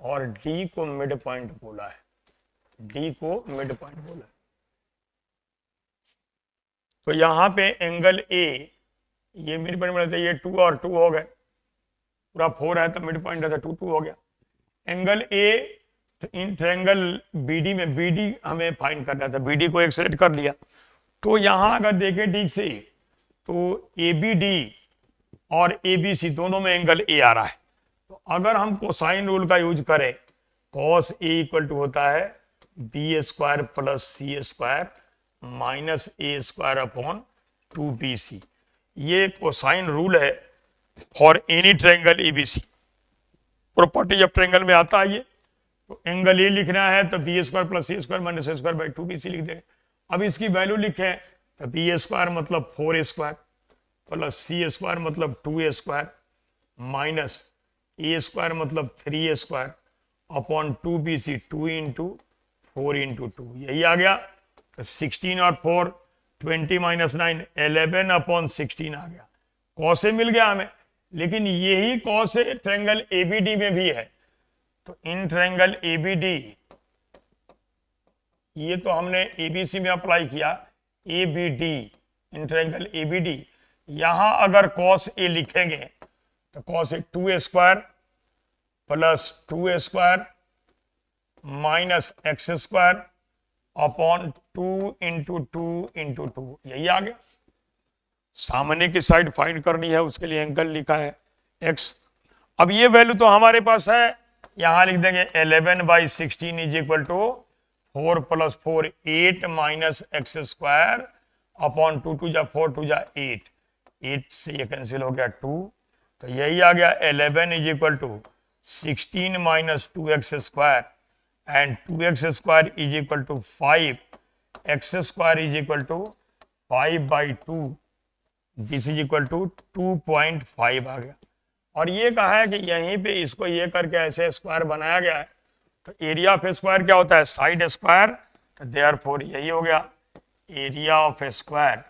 और D को मिड पॉइंट बोला है, D को मिड पॉइंट बोला है। तो यहां पे एंगल A, ये मिड पॉइंट बोला था, ये 2 और 2 हो गए, पूरा 4 है तो मिड पॉइंट है तो 2 2 हो गया। Angle A in triangle BD में, BD हमें फाइंड करना था, BD को एक सेलेक्ट कर लिया। तो यहां अगर देखें ठीक से तो ABD और ABC दोनों में एंगल A आ रहा है। तो अगर हम कोसाइन रूल का यूज करें, cos A इक्वल टू होता है B square plus C square minus A square upon 2BC। ये कोसाइन रूल है for any triangle ABC। Property जब ट्रायंगल में आता है ये, तो एंगल ए लिखना है तो B square plus C square minus A square by 2BC लिख दें। अब इसकी वैल्यू लिखें तो बी स्क्वायर मतलब 4A square plus C square मतलब 2A square minus A square मतलब 3A square upon 2BC, 2 into 4 into 2, यही आ गया। तो 16 और 4 20 माइनस 9 11 अपॉन 16 आ गया। कॉस से मिल गया हमें, लेकिन यही कॉस से ट्रायंगल ABD में भी है। तो इन ट्रायंगल ABD, ये तो हमने ABC में अप्लाई किया, ABD इन ट्रायंगल ABD, यहां अगर cos A लिखेंगे तो cos A 2A square plus 2A square minus X square upon 2 into 2 into 2, यही आ गया। सामने की साइड फाइंड करनी है, उसके लिए एंगल लिखा है x। अब ये वैल्यू तो हमारे पास है, यहां लिख देंगे 11/16 is equal to 4 plus 4 8 minus X square upon 2 2 जा 4 2 जा 8, 8 से ये कैंसिल हो गया 2, तो यही आ गया 11 is equal to 16 minus 2x square and 2x square is equal to 5, X square is equal to 5/2, this is equal to 2.5 आ गया। और ये कहा है कि यहीं पे इसको ये करके ऐसे स्क्वायर बनाया गया है, तो एरिया ऑफ स्क्वायर क्या होता है, साइड स्क्वायर, तो देयरफॉर यही हो गया area of square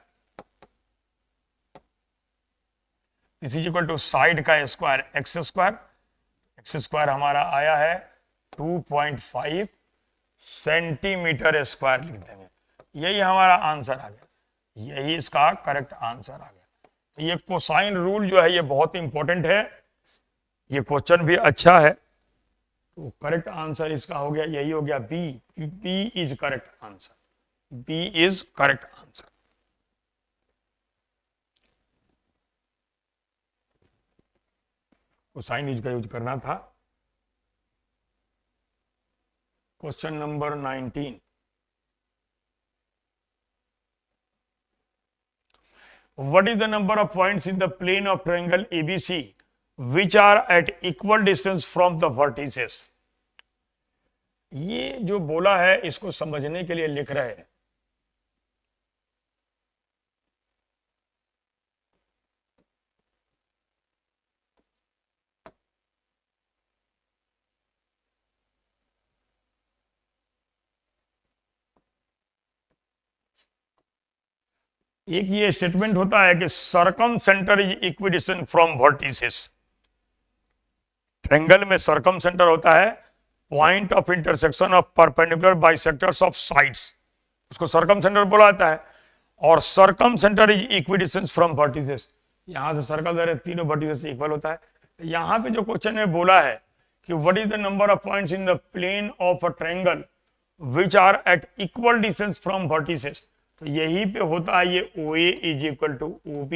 this is equal to side का square X square. X square हमारा आया है 2.5 सेंटीमीटर स्क्वायर लिख देंगे, यही हमारा आंसर आ गया, यही इसका करेक्ट आंसर आ गया। तो ये कोसाइन रूल जो है ये बहुत इंपॉर्टेंट है, ये क्वेश्चन भी अच्छा है। तो करेक्ट आंसर इसका हो गया, यही हो गया B, B is correct answer, B is correct answer. Cosine use का यूज करना था। Question number 19, what is the number of points in the plane of triangle ABC which are at equal distance from the vertices? ये जो बोला है इसको समझने के लिए लिख रहे हैं, एक ये स्टेटमेंट होता है कि circum centre is equidistant from vertices. Triangle में सर्कम सेंटर होता है point of intersection of perpendicular bisectors of sides, उसको सर्कम सेंटर बोला जाता है। और circum centre is equidistance from vertices, यहां से सर्कल दर तीनों वर्टिसेस से इक्वल होता है। यहां पे जो क्वेश्चन में बोला है कि what is the number of points in the plane of a triangle which are at equal distance from vertices, तो यही पे होता है ये OA is equal to OB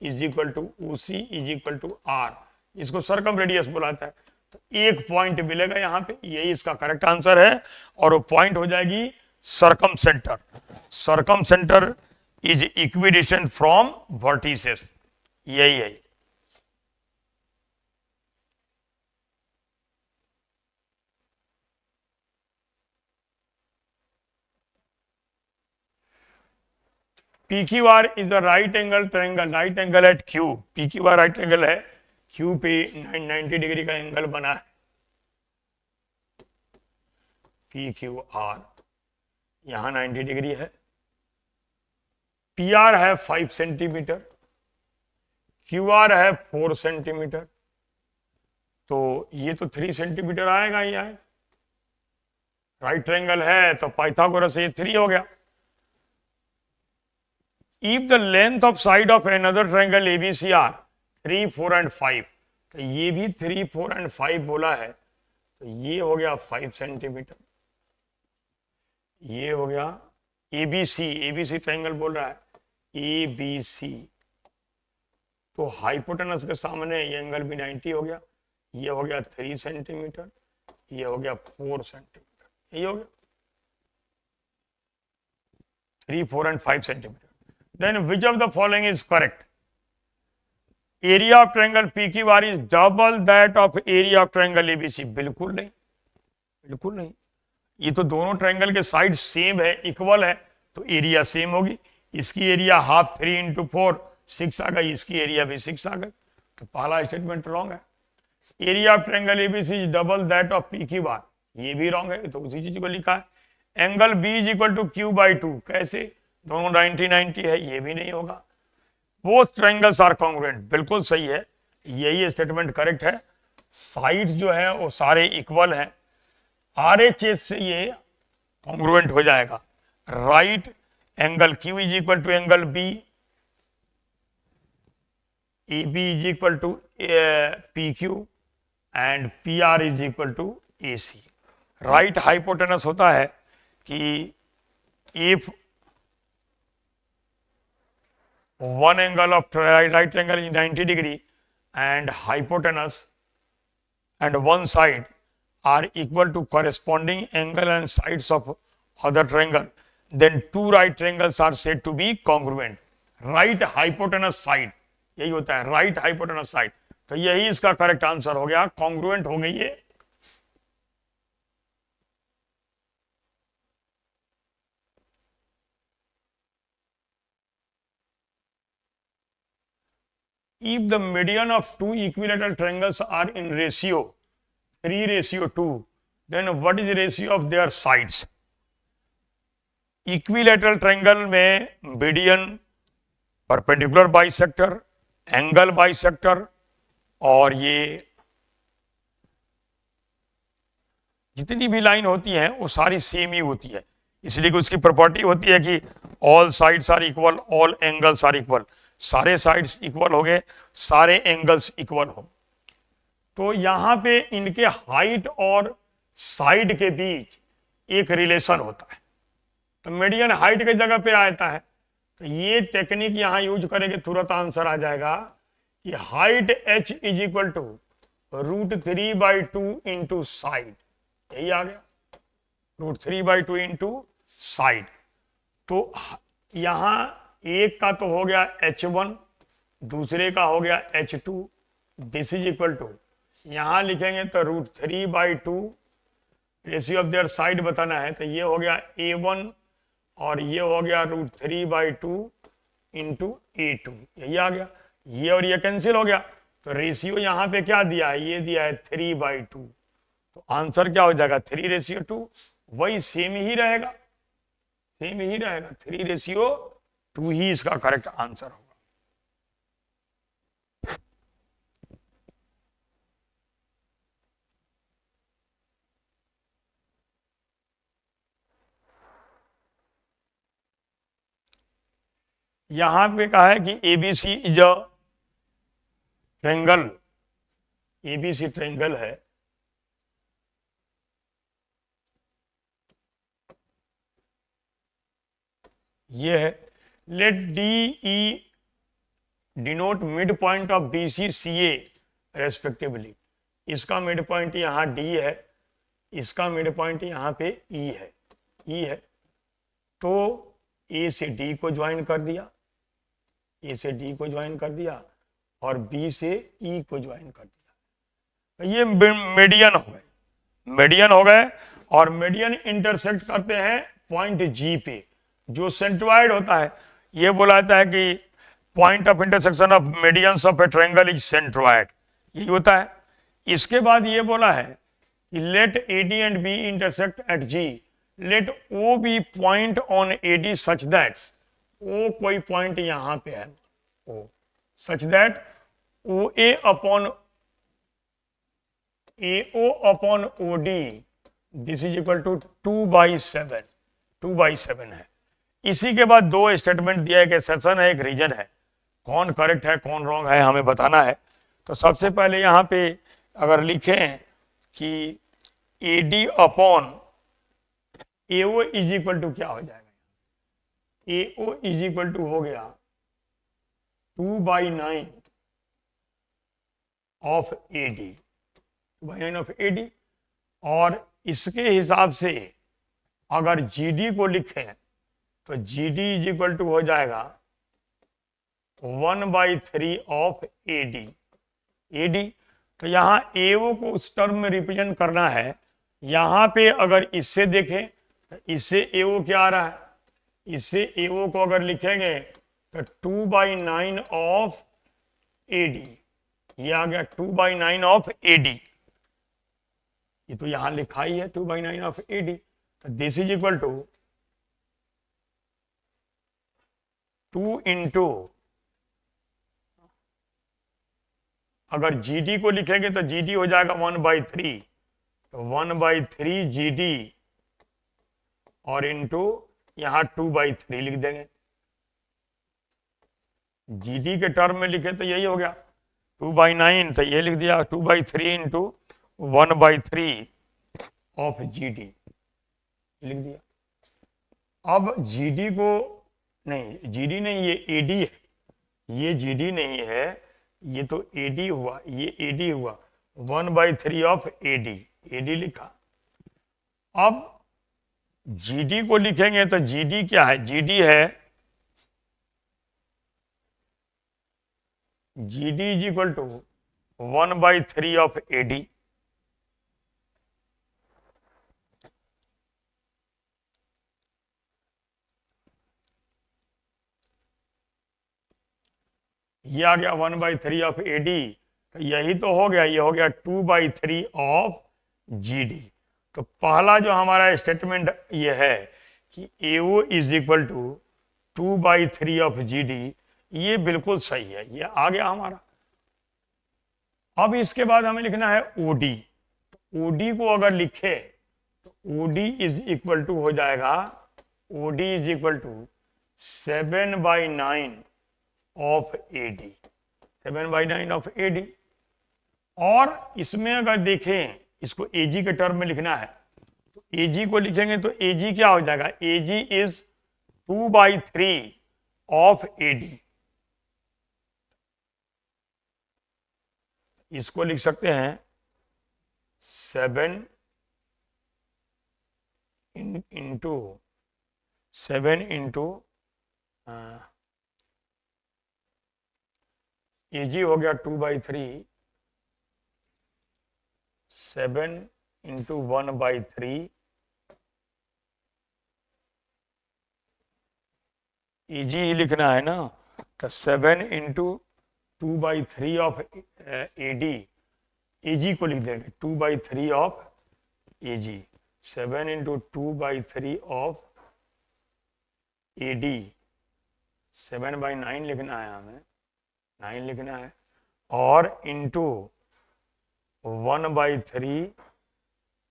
is equal to OC is equal to R, इसको circumradius बुलाता है। तो एक पॉइंट मिलेगा यहाँ पे, यही इसका करेक्ट आंसर है, और वो पॉइंट हो जाएगी circum centre. Circum centre is equidistant from vertices, यही है। PQR is the right angle triangle, right angle at Q। PQR right angle है, Q पे 90 डिग्री का एंगल बना है। PQR यहां 90 डिग्री है। PR है 5 सेंटीमीटर, QR है 4 सेंटीमीटर, तो ये तो 3 सेंटीमीटर आएगा ही आएगा। राइट ट्रायंगल है तो पाइथागोरस से 3 हो गया। If the length of side of another triangle ABC are 3, 4 and 5, तो ये भी 3, 4 and 5 बोला है, तो ये हो गया 5 सेंटीमीटर। ये हो गया ABC ट्रायंगल बोल रहा है ABC, तो हाइपोटेनस के सामने ये एंगल भी 90 हो गया। ये हो गया 3 सेंटीमीटर, ये हो गया 4 सेंटीमीटर, ये हो गया 3, 4 and 5 centimetre. Then which of the following is correct? Area of triangle PQR is double that of area of triangle ABC। बिल्कुल नहीं, बिल्कुल नहीं। ये तो दोनों ट्रायंगल के साइड सेम है, इक्वल है, तो एरिया सेम होगी। इसकी एरिया हाफ 3 इंटू 4 6 आ गई, इसकी एरिया भी 6 आ गई, तो पहला स्टेटमेंट रॉन्ग है। Area of triangle ABC is double that of PQR, ये भी रॉन्ग है, तो उसी चीज को लिखा है। Angle B is equal to Q/2, कैसे? दोनों 90 है, ये भी नहीं होगा। बोथ ट्रायंगल्स आर कॉन्ग्रुएंट, बिल्कुल सही है, यही स्टेटमेंट करेक्ट है। साइड जो है वो सारे इक्वल हैं, RHS से ये कॉन्ग्रुएंट हो जाएगा। Right angle Q is equal to angle B, AB is equal to PQ and PR is equal to AC। Right hypotenuse होता है कि if one angle of right angle is 90 degree and hypotenuse and one side are equal to corresponding angle and sides of other triangle, then two right triangles are said to be congruent। right hypotenuse side यही होता है, right hypotenuse side, तो यही इसका correct answer हो गया, congruent हो गई है। If the median of two equilateral triangles are in ratio 3:2, then what is the ratio of their sides? Equilateral triangle में median, perpendicular bisector, angle bisector और ये जितनी भी लाइन होती हैं वो सारी सेम ही होती है, इसलिए कि उसकी प्रॉपर्टी होती है कि all sides are equal, all angles are equal. सारे साइड्स इक्वल हो गए, सारे एंगल्स इक्वल हो, तो यहां पे इनके हाइट और साइड के बीच एक रिलेशन होता है, तो मीडियन हाइट की जगह पे आता है, तो ये टेक्निक यहां यूज करेंगे, तुरंत आंसर आ जाएगा कि height H is equal to √3/2 into side, यही आ गया, √3/2 इंटू साइड। तो यहां एक का तो हो गया H1, दूसरे का हो गया H2, this is equal to, यहां लिखेंगे तो √3/2, रेशियो ऑफ देयर साइड बताना है, तो ये हो गया A1 और ये हो गया √3/2 इंटू A2, यही आ गया। ये और ये कैंसिल हो गया, तो रेशियो यहां पे क्या दिया है, ये दिया है 3/2, तो आंसर क्या हो जाएगा 3:2, वही सेम ही रहेगा, सेम ही रहेगा 3:2 2 ही इसका करेक्ट आंसर होगा। यहां पे कहा है कि ABC is a triangle, ABC triangle है, ये है। Let D E denote mid point of B C C A respectively. इसका मिड पॉइंट यहाँ डी है, इसका मिड पॉइंट यहाँ पे ई है, ई है। तो ए से डी को ज्वाइन कर दिया, ए से डी को ज्वाइन कर दिया और बी से ई को ज्वाइन कर दिया, तो ये मीडियन हो गए, मीडियन हो गए। और मीडियन इंटरसेक्ट करते हैं पॉइंट जी पे, जो सेंट्रॉइड होता है। ये बोला जाता है कि point of intersection of medians of a triangle is centroid, यही होता है। इसके बाद ये बोला है कि let A D and B intersect at G, let O be point on A D such that, O कोई पॉइंट यहां पे है, O such that O A upon AO upon OD this is equal to 2/7, 2/7 है। इसी के बाद दो स्टेटमेंट दिया, एक एक्सेप्शन है, एक रीजन है। कौन करेक्ट है कौन रॉन्ग है हमें बताना है। तो सबसे पहले यहाँ पे अगर लिखें कि AD upon AO is equal to क्या हो जाएगा, AO इज इक्वल टू हो गया 2/9 ऑफ AD, 2/9 ऑफ AD। और इसके हिसाब से अगर GD को लिखें तो GD इज इक्वल टू हो जाएगा 1/3 ऑफ AD, AD। तो यहाँ AO को उस टर्म में रिप्रेजेंट करना है। यहाँ पे अगर इससे देखें तो इससे AO क्या आ रहा है, इससे AO को अगर लिखेंगे तो 2/9 ऑफ AD, ये आ गया 2/9 ऑफ AD। ये तो यहां लिखा ही है 2/9 ऑफ AD। तो this is equal to 2 into, अगर GD को लिखेंगे तो GD हो जाएगा 1/3, तो 1/3 GD और इंटू यहां 2/3 लिख देंगे। GD के टर्म में लिखे तो यही हो गया 2/9, तो ये लिख दिया 2/3 इंटू 1/3 ऑफ GD लिख दिया। अब GD को नहीं, GD नहीं, ये AD है, ये GD नहीं है, ये तो AD हुआ, ये AD हुआ, 1/3 ऑफ AD, AD लिखा। अब GD को लिखेंगे तो GD क्या है, GD है GD is equal to 1/3 of AD। ये आ गया 1/3 ऑफ AD, तो यही तो हो गया, ये हो गया 2/3 ऑफ GD। तो पहला जो हमारा स्टेटमेंट ये है कि AO is equal to 2/3 of GD, ये बिल्कुल सही है, ये आ गया हमारा। अब इसके बाद हमें लिखना है OD। तो OD को अगर लिखे तो OD इज इक्वल टू हो जाएगा, OD is equal to 7/9 of AD, 7/9 of AD। और इसमें अगर देखें, इसको AG के टर्म में लिखना है तो AG को लिखेंगे तो AG क्या हो जाएगा, AG इज 2/3 ऑफ AD। इसको लिख सकते हैं 7 इंटू 7 इंटू AG हो गया 2/3, 7 इंटू 1/3 AG ही लिखना है ना, तो 7 इंटू 2/3 ऑफ AD, AG को लिख देंगे 2/3 of AG, 7 into 2/3 of AD 7/9 लिखना है, हमें 9 लिखना है, और इंटू 1/3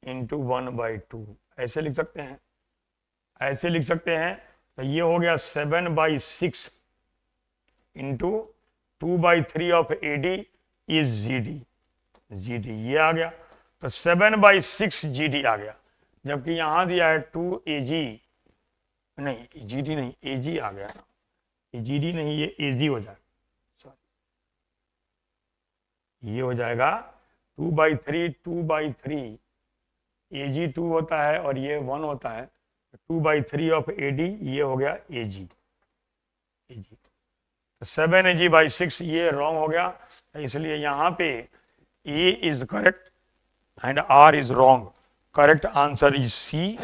इंटू 1/2 ऐसे लिख सकते हैं, ऐसे लिख सकते हैं। तो ये हो गया 7/6 into 2/3 of AD is GD ये आ गया। तो 7/6 GD आ गया, जबकि यहां दिया है 2AG, नहीं GD नहीं AG आ गया ना, GD नहीं ये AG हो जाएगा, सॉरी ये हो जाएगा 2/3 AG 2 होता है और ये 1 होता है, 2/3 ऑफ AD ये हो गया AG। तो 7AG/6 ये रॉन्ग हो गया, इसलिए यहाँ पे A is correct and R is wrong. Correct answer is C,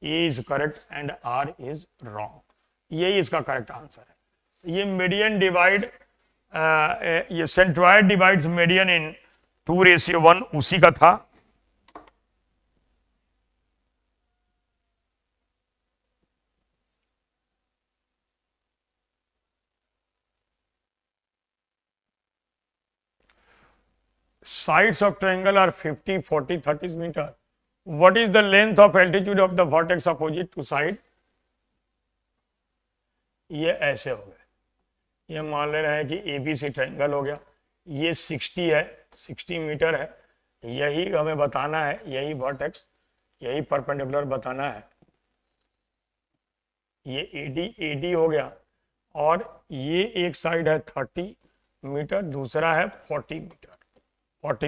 A is correct and R is wrong. यही इसका करेक्ट आंसर है। ये मीडियन डिवाइड, ये सेंट्रॉइड डिवाइड्स मीडियन इन 2:1 उसी का था। Sides of triangle are 50, 40, 30 meter. What is the length of altitude of the vertex opposite to side? ये ऐसे हो गए, ये मान ले रहे हैं कि ABC ट्रायंगल हो गया, ये 60 है, 60 मीटर है, यही हमें बताना है, यही वर्टेक्स, यही परपेंडिकुलर बताना है। ये AD हो गया, और ये एक साइड है 30 मीटर, दूसरा है 40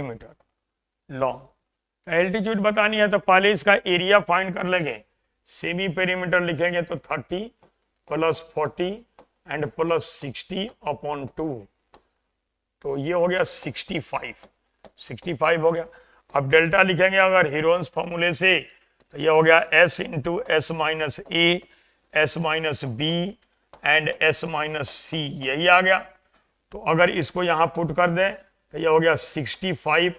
मीटर लॉन्ग। एल्टीट्यूड बतानी है तो पहले इसका एरिया फाइंड कर लेंगे। सेमी पेरीमीटर लिखेंगे तो 30 + 40 एंड +60 अपॉन 2, तो ये हो गया 65 हो गया। अब डेल्टा लिखेंगे अगर हीरोन्स फॉर्मूले से, तो ये हो गया S × S - A, S - B and S - C, यही आ गया। तो अगर इसको यहां पुट कर दें तो ये हो गया 65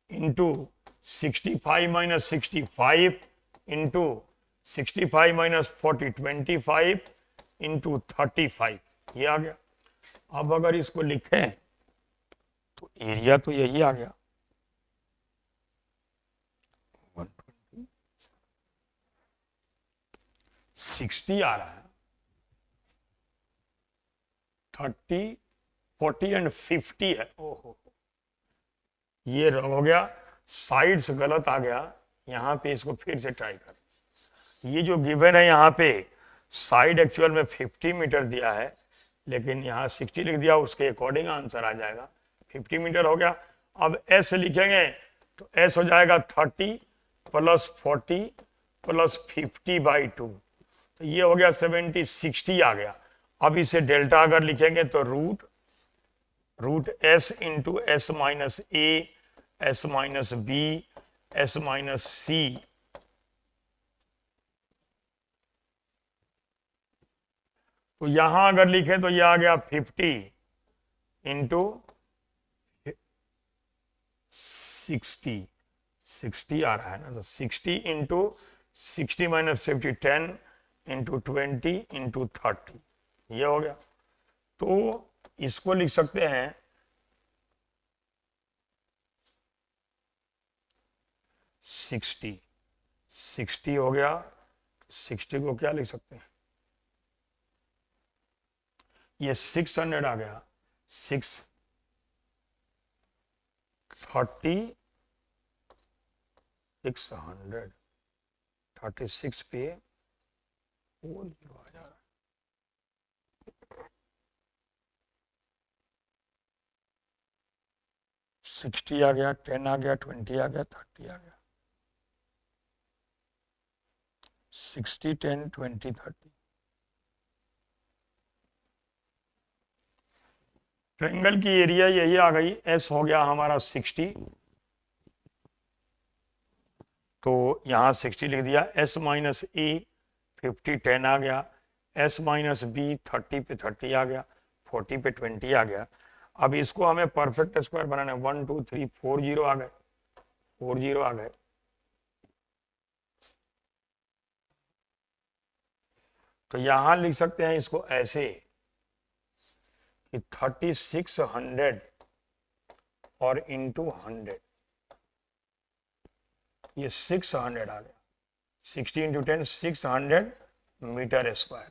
इंटू 65 - 65 इंटू 65 - 40 25 इंटू 35, ये आ गया। अब अगर इसको लिखें तो एरिया तो यही आ गया, 120, 60 आ रहा है, 30, 40 एंड 50 है। ओहो, ये हो गया, साइड्स गलत आ गया। यहाँ पे इसको फिर से ट्राई कर। ये जो गिवन है यहाँ पे साइड एक्चुअल में 50 मीटर दिया है, लेकिन यहाँ 60 लिख दिया, उसके अकॉर्डिंग आंसर आ जाएगा। 50 मीटर हो गया। अब S लिखेंगे तो S हो जाएगा 30 + 40 + 50/2, तो ये हो गया 70, 60 आ गया। अब इसे डेल्टा अगर लिखेंगे तो root S × S - A, S - B, S - C, तो यहां अगर लिखें तो यह आ गया 50 × 60 आ रहा है ना, तो 60 × 60 - 50 10 × 20 × 30, ये हो गया। तो इसको लिख सकते हैं 60 हो गया। 60 को क्या लिख सकते हैं, ये 600 आ गया, 6 30 600 36 पे 4 0 आ जा रहा है, 60 आ गया, 10 आ गया, 20 आ गया, 30 आ गया, 60 10 20 30। ट्रायंगल की एरिया यही आ गई, S हो गया हमारा 60, तो यहाँ 60 लिख दिया। S - A 50 10 आ गया, S - B 30 पे 30 आ गया, 40 पे 20 आ गया। अब इसको हमें परफेक्ट स्क्वायर बनाना है। 1 2 3 4 0 आ गए, 4 0 आ गए। तो यहां लिख सकते हैं इसको ऐसे कि 3600 और इंटू 100, ये 600 आ गया, 60 इंटू 10 600 मीटर स्क्वायर।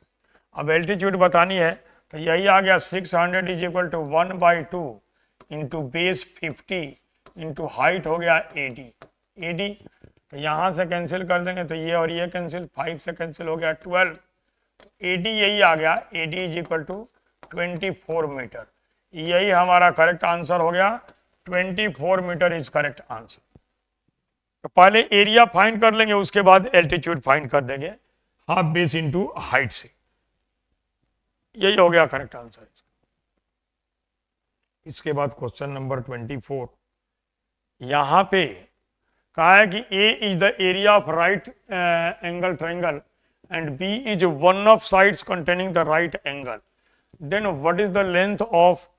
अब एल्टीट्यूड बतानी है तो यही आ गया 600 is equal to 1/2 into base 50 into height हो गया 80। तो यहाँ से कैंसिल कर देंगे तो ये और ये कैंसिल, 5 से कैंसिल हो गया 12, तो 80 यही आ गया, 80 इज इक्वल टू 24 मीटर। यही हमारा करेक्ट आंसर हो गया, 24 मीटर इज करेक्ट आंसर। तो पहले एरिया फाइंड कर लेंगे, उसके बाद एल्टीट्यूड फाइंड कर देंगे हाफ बेस इंटू हाइट से। यही हो गया करेक्ट आंसर। इसके बाद क्वेश्चन नंबर 24, यहां पे कहा है कि A is the area of right angle triangle and B is one of sides containing the right angle, then what is the length of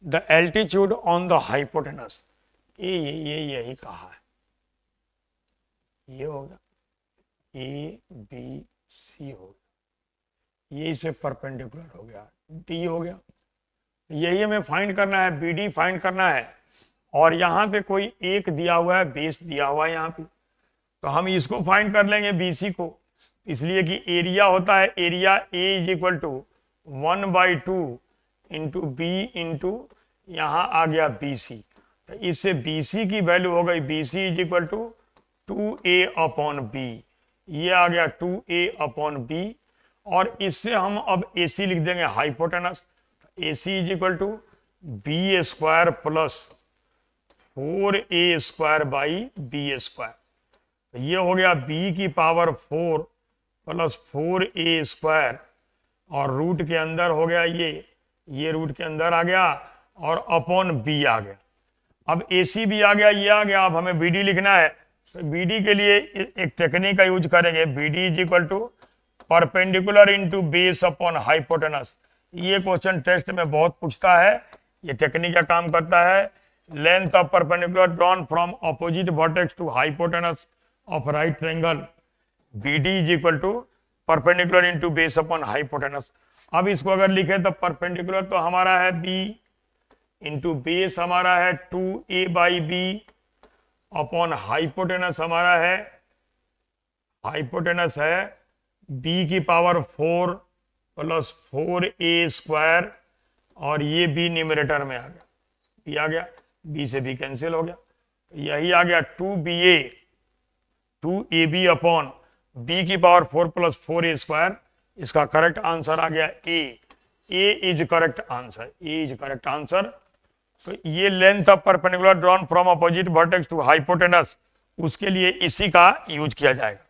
the altitude on the hypotenuse. ये यही कहा है, ये होगा ABC हो गया, ये इसे परपेंडिकुलर हो गया, D हो गया। यही हमें फाइंड करना है, BD फाइंड करना है। और यहाँ पे कोई एक दिया हुआ है, बेस दिया हुआ है यहाँ पे, तो हम इसको फाइंड कर लेंगे BC को, इसलिए कि एरिया होता है, area A is equal to 1/2 into B into यहाँ आ गया BC। तो इससे BC की वैल्यू हो गई, BC is equal to 2A upon B, ये आ गया 2A अपॉन B। और इससे हम अब AC लिख देंगे hypotenuse, AC is equal to B square plus 4A square by B square. तो ये हो गया B की पावर 4 प्लस 4A स्क्वायर, और रूट के अंदर हो गया ये रूट के अंदर आ गया, और अपॉन B आ गया। अब AC भी आ गया, ये आ गया। अब हमें BD लिखना है, तो BD के लिए एक टेक्निक का यूज करेंगे, BD is equal to perpendicular into base upon hypotenuse. ये क्वेश्चन टेस्ट में बहुत पूछता है, ये टेक्निक का काम करता है। Length of perpendicular drawn from opposite vertex to hypotenuse of right triangle, BD is equal to perpendicular into base upon hypotenuse. अब इसको अगर लिखे तो परपेंडिकुलर तो हमारा है B इंटू बेस हमारा है 2A/B अपॉन हाइपोटेनस हमारा है, हाइपोटेनस है B की पावर 4 प्लस 4A स्क्वायर, और ये B न्यूमरेटर में आ गया, B आ गया, B से B कैंसिल हो गया, यही आ गया 2AB अपॉन B की पावर 4 प्लस 4A स्क्वायर। इसका करेक्ट आंसर आ गया A is correct answer, A is correct answer. तो ये length of perpendicular drawn from opposite vertex to hypotenuse, उसके लिए इसी का यूज किया जाएगा।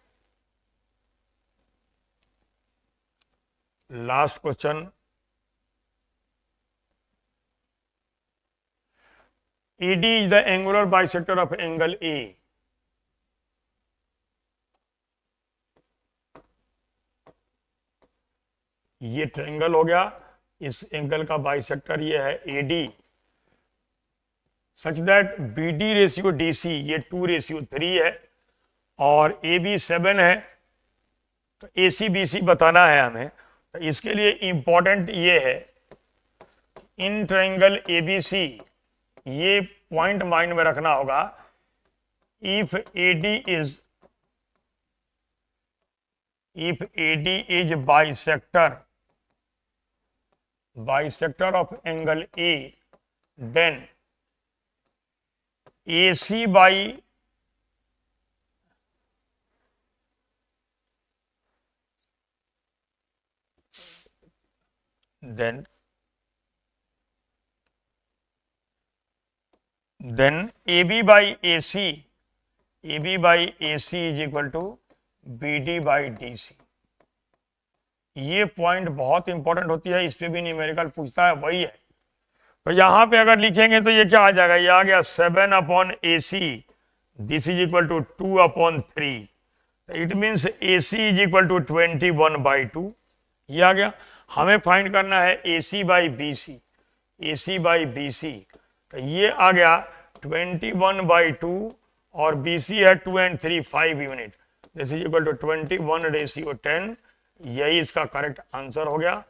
Last question, AD is the angular bisector of angle A. ये ट्रायंगल हो गया, इस एंगल का बाइसेक्टर ये है AD, such that BD ratio DC ये 2:3 है, और AB 7 है। तो AC BC बताना है हमें, तो इसके लिए इंपॉर्टेंट ये है, इन ट्रायंगल ABC ये पॉइंट माइंड में रखना होगा, if AD is bisector of angle A, then AC by then AB by AC is equal to BD by DC। ये पॉइंट बहुत इंपॉर्टेंट होती है, इस पे भी न्यूमेरिकल पूछता है, वही है। तो यहां पे अगर लिखेंगे तो ये क्या आ जाएगा, ये आ गया 7 upon AC, this is equal to 2 upon 3, it means AC is equal to 21/2, ये आ गया। हमें फाइंड करना है AC बाई BC, तो ये आ गया 21/2, और BC है 2 and 3 5 unit, this is equal to 21:10, यही इसका करेक्ट आंसर हो गया,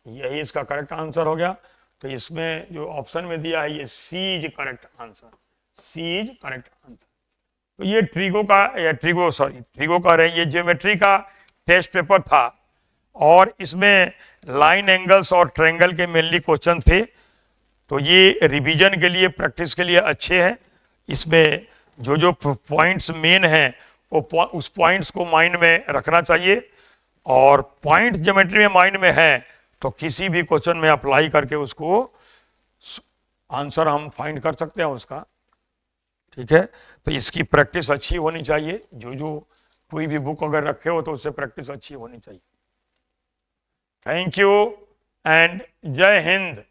यही इसका करेक्ट आंसर हो गया। तो इसमें जो ऑप्शन में दिया है ये C is correct answer, C is correct answer. तो ये ट्रिगो का, या ट्रिगो कह रहे हैं, ये ज्योमेट्री का टेस्ट पेपर था और इसमें लाइन एंगल्स और ट्रायंगल के मेनली क्वेश्चन थे। तो ये रिवीजन के लिए, प्रैक्टिस के लिए अच्छे हैं। इसमें जो जो पॉइंट्स मेन हैं वो उस पॉइंट्स को माइंड में रखना चाहिए, और पॉइंट्स ज्योमेट्री में माइंड में है तो किसी भी क्वेश्चन में अप्लाई करके उसको आंसर हम फाइंड कर सकते हैं उसका। ठीक है, तो इसकी प्रैक्टिस अच्छी होनी चाहिए। जो जो कोई भी बुक अगर रखे हो तो उससे प्रैक्टिस अच्छी होनी चाहिए। थैंक यू एंड जय हिंद।